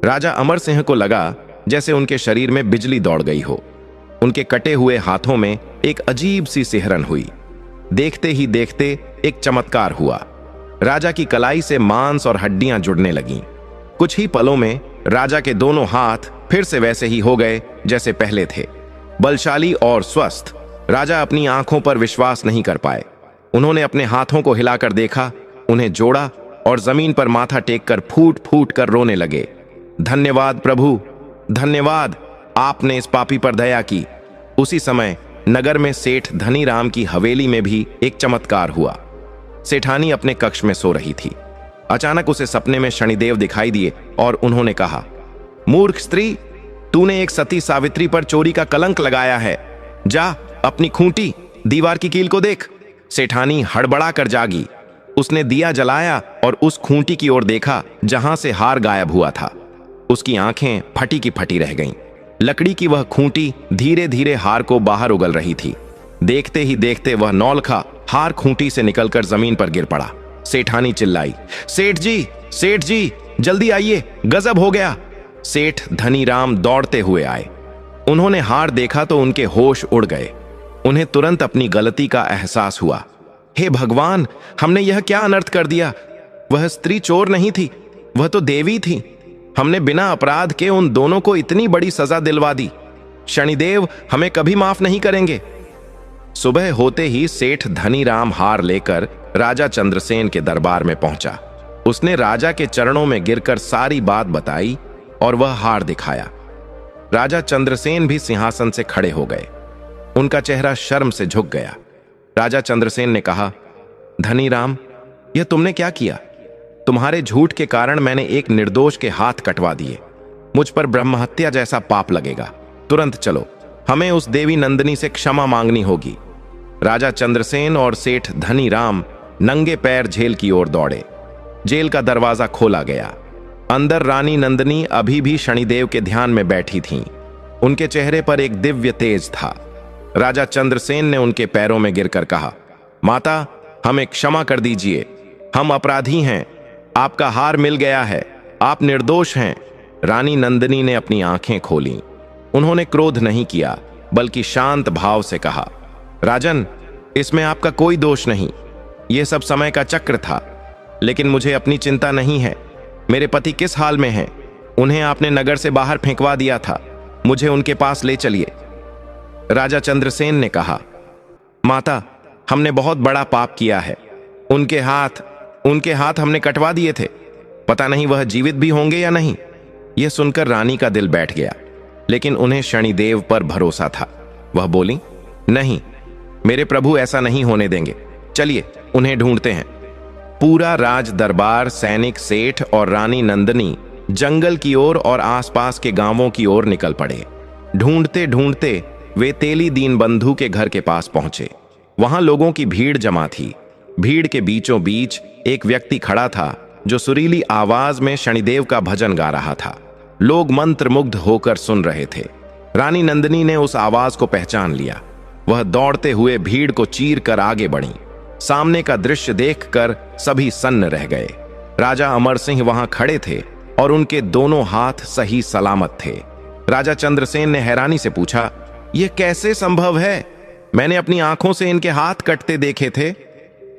राजा अमर सिंह को लगा जैसे उनके शरीर में बिजली दौड़ गई हो। उनके कटे हुए हाथों में एक अजीब सी सिहरन हुई। देखते ही देखते एक चमत्कार हुआ। राजा की कलाई से मांस और हड्डियां जुड़ने लगीं। कुछ ही पलों में राजा के दोनों हाथ फिर से वैसे ही हो गए जैसे पहले थे, बलशाली और स्वस्थ। राजा अपनी आंखों पर विश्वास नहीं कर पाए। उन्होंने अपने हाथों को हिलाकर देखा, उन्हें जोड़ा और जमीन पर माथा टेककर फूट फूट कर रोने लगे। धन्यवाद प्रभु, धन्यवाद, आपने इस पापी पर दया की। उसी समय नगर में सेठ धनीराम की हवेली में भी एक चमत्कार हुआ। सेठानी अपने कक्ष में सो रही थी। अचानक उसे सपने में शनिदेव दिखाई दिए और उन्होंने कहा, मूर्ख स्त्री, तूने एक सती सावित्री पर चोरी का कलंक लगाया है। जा अपनी खूंटी दीवार की कील को देख। सेठानी हड़बड़ा कर जागी। उसने दिया जलाया और उस खूंटी की ओर देखा जहां से हार गायब हुआ था। उसकी आंखें फटी की फटी रह गईं। लकड़ी की वह खूंटी धीरे धीरे हार को बाहर उगल रही थी। देखते ही देखते वह नौलखा हार खूंटी से निकलकर जमीन पर गिर पड़ा। सेठानी चिल्लाई, सेठ जी, जल्दी आइए, गजब हो गया। सेठ धनीराम दौड़ते हुए आए। उन्होंने हार देखा तो उनके होश उड़ गए। उन्हें तुरंत अपनी गलती का एहसास हुआ। हे भगवान, हमने यह क्या अनर्थ कर दिया। वह स्त्री चोर नहीं थी, वह तो देवी थी। हमने बिना अपराध के उन दोनों को इतनी बड़ी सजा दिलवा दी। शनिदेव हमें कभी माफ नहीं करेंगे। सुबह होते ही सेठ धनीराम हार लेकर राजा चंद्रसेन के दरबार में पहुंचा। उसने राजा के चरणों में गिरकर सारी बात बताई और वह हार दिखाया। राजा चंद्रसेन भी सिंहासन से खड़े हो गए। उनका चेहरा शर्म से झुक गया। राजा चंद्रसेन ने कहा, धनीराम, यह तुमने क्या किया? तुम्हारे झूठ के कारण मैंने एक निर्दोष के हाथ कटवा दिए। मुझ पर ब्रह्महत्या जैसा पाप लगेगा। तुरंत चलो, हमें उस देवी नंदिनी से क्षमा मांगनी होगी। राजा चंद्रसेन और सेठ धनीराम नंगे पैर जेल की ओर दौड़े। जेल का दरवाजा खोला गया। अंदर रानी नंदिनी अभी भी शनिदेव के ध्यान में बैठी थीं। उनके चेहरे पर एक दिव्य तेज था। राजा चंद्रसेन ने उनके पैरों में गिरकर कहा, माता, हमें क्षमा कर दीजिए, हम अपराधी हैं। आपका हार मिल गया है, आप निर्दोष हैं। रानी नंदिनी ने अपनी आंखें खोलीं। उन्होंने क्रोध नहीं किया, बल्कि शांत भाव से कहा, राजन, इसमें आपका कोई दोष नहीं। यह सब समय का चक्र था। लेकिन मुझे अपनी चिंता नहीं है। मेरे पति किस हाल में हैं? उन्हें आपने नगर से बाहर फेंकवा दिया था। मुझे उनके पास ले चलिए। राजा चंद्रसेन ने कहा, माता, हमने बहुत बड़ा पाप किया है। उनके हाथ हमने कटवा दिए थे। पता नहीं वह जीवित भी होंगे या नहीं। यह सुनकर रानी का दिल बैठ गया, लेकिन उन्हें शनिदेव पर भरोसा था। वह बोली, नहीं, मेरे प्रभु ऐसा नहीं होने देंगे। चलिए, उन्हें ढूंढते हैं। पूरा राज दरबार, सैनिक, सेठ और रानी नंदिनी जंगल की ओर और आसपास के गांवों की ओर निकल पड़े। ढूंढते ढूंढते वे तेली दीनबंधु के घर के पास पहुंचे। वहां लोगों की भीड़ जमा थी। भीड़ के बीचों बीच एक व्यक्ति खड़ा था जो सुरीली आवाज में शनिदेव का भजन गा रहा था। लोग मंत्रमुग्ध होकर सुन रहे थे। रानी नंदिनी ने उस आवाज को पहचान लिया। वह दौड़ते हुए भीड़ को चीर कर आगे बढ़ी। सामने का दृश्य देखकर सभी सन्न रह गए। राजा अमर सिंह वहां खड़े थे और उनके दोनों हाथ सही सलामत थे। राजा चंद्रसेन ने हैरानी से पूछा, यह कैसे संभव है? मैंने अपनी आंखों से इनके हाथ कटते देखे थे।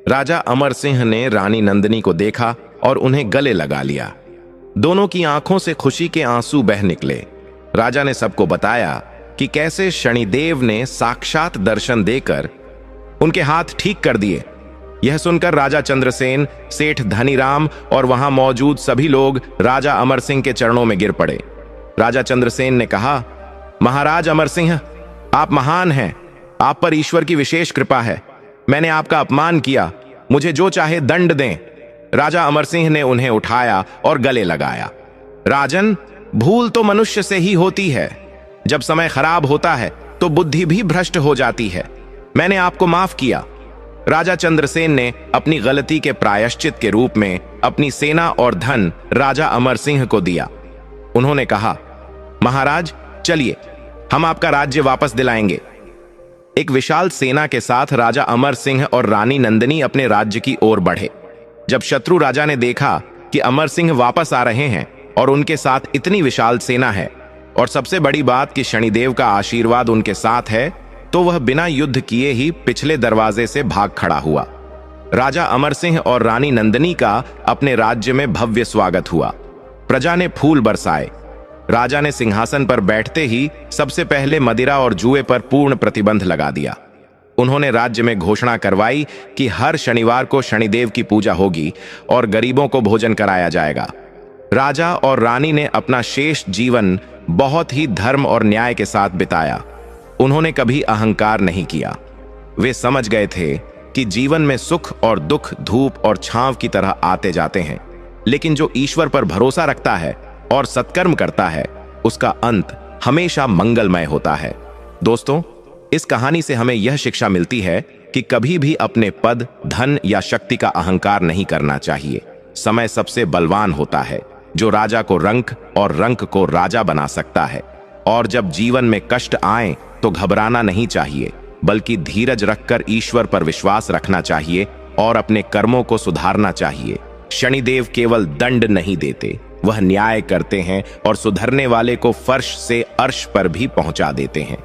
राजा अमर सिंह ने रानी नंदिनी को देखा और उन्हें गले लगा लिया। दोनों की आंखों से खुशी के आंसू बह निकले। राजा ने सबको बताया कि कैसे शनिदेव ने साक्षात दर्शन देकर उनके हाथ ठीक कर दिए। यह सुनकर राजा चंद्रसेन, सेठ धनीराम और वहां मौजूद सभी लोग राजा अमर सिंह के चरणों में गिर पड़े। राजा चंद्रसेन ने कहा, महाराज अमर सिंह, आप महान हैं। आप पर ईश्वर की विशेष कृपा है। मैंने आपका अपमान किया, मुझे जो चाहे दंड दें। राजा अमर सिंह ने उन्हें उठाया और गले लगाया। राजन, भूल तो मनुष्य से ही होती है। जब समय खराब होता है तो बुद्धि भी भ्रष्ट हो जाती है। मैंने आपको माफ किया। राजा चंद्रसेन ने अपनी गलती के प्रायश्चित के रूप में अपनी सेना और धन राजा अमर सिंह को दिया। उन्होंने कहा, महाराज, चलिए, हम आपका राज्य वापस दिलाएंगे। एक विशाल सेना के साथ राजा अमर सिंह और रानी नंदिनी अपने राज्य की ओर बढ़े। जब शत्रु राजा ने देखा कि अमर सिंह वापस आ रहे हैं और उनके साथ इतनी विशाल सेना है, और सबसे बड़ी बात कि शनिदेव का आशीर्वाद उनके साथ है, तो वह बिना युद्ध किए ही पिछले दरवाजे से भाग खड़ा हुआ। राजा अमर सिंह और रानी नंदिनी का अपने राज्य में भव्य स्वागत हुआ। प्रजा ने फूल बरसाए। राजा ने सिंहासन पर बैठते ही सबसे पहले मदिरा और जुए पर पूर्ण प्रतिबंध लगा दिया। उन्होंने राज्य में घोषणा करवाई कि हर शनिवार को शनिदेव की पूजा होगी और गरीबों को भोजन कराया जाएगा। राजा और रानी ने अपना शेष जीवन बहुत ही धर्म और न्याय के साथ बिताया। उन्होंने कभी अहंकार नहीं किया। वे समझ गए थे कि जीवन में सुख और दुख धूप और छांव की तरह आते जाते हैं, लेकिन जो ईश्वर पर भरोसा रखता है और सत्कर्म करता है, उसका अंत हमेशा मंगलमय होता है। दोस्तों, इस कहानी से हमें यह शिक्षा मिलती है कि कभी भी अपने पद, धन या शक्ति का अहंकार नहीं करना चाहिए। समय सबसे बलवान होता है, जो राजा को रंक और रंक को राजा बना सकता है। और जब जीवन में कष्ट आए तो घबराना नहीं चाहिए, बल्कि धीरज रखकर ईश्वर पर विश्वास रखना चाहिए और अपने कर्मों को सुधारना चाहिए। शनिदेव केवल दंड नहीं देते, वह न्याय करते हैं और सुधरने वाले को फर्श से अर्श पर भी पहुंचा देते हैं।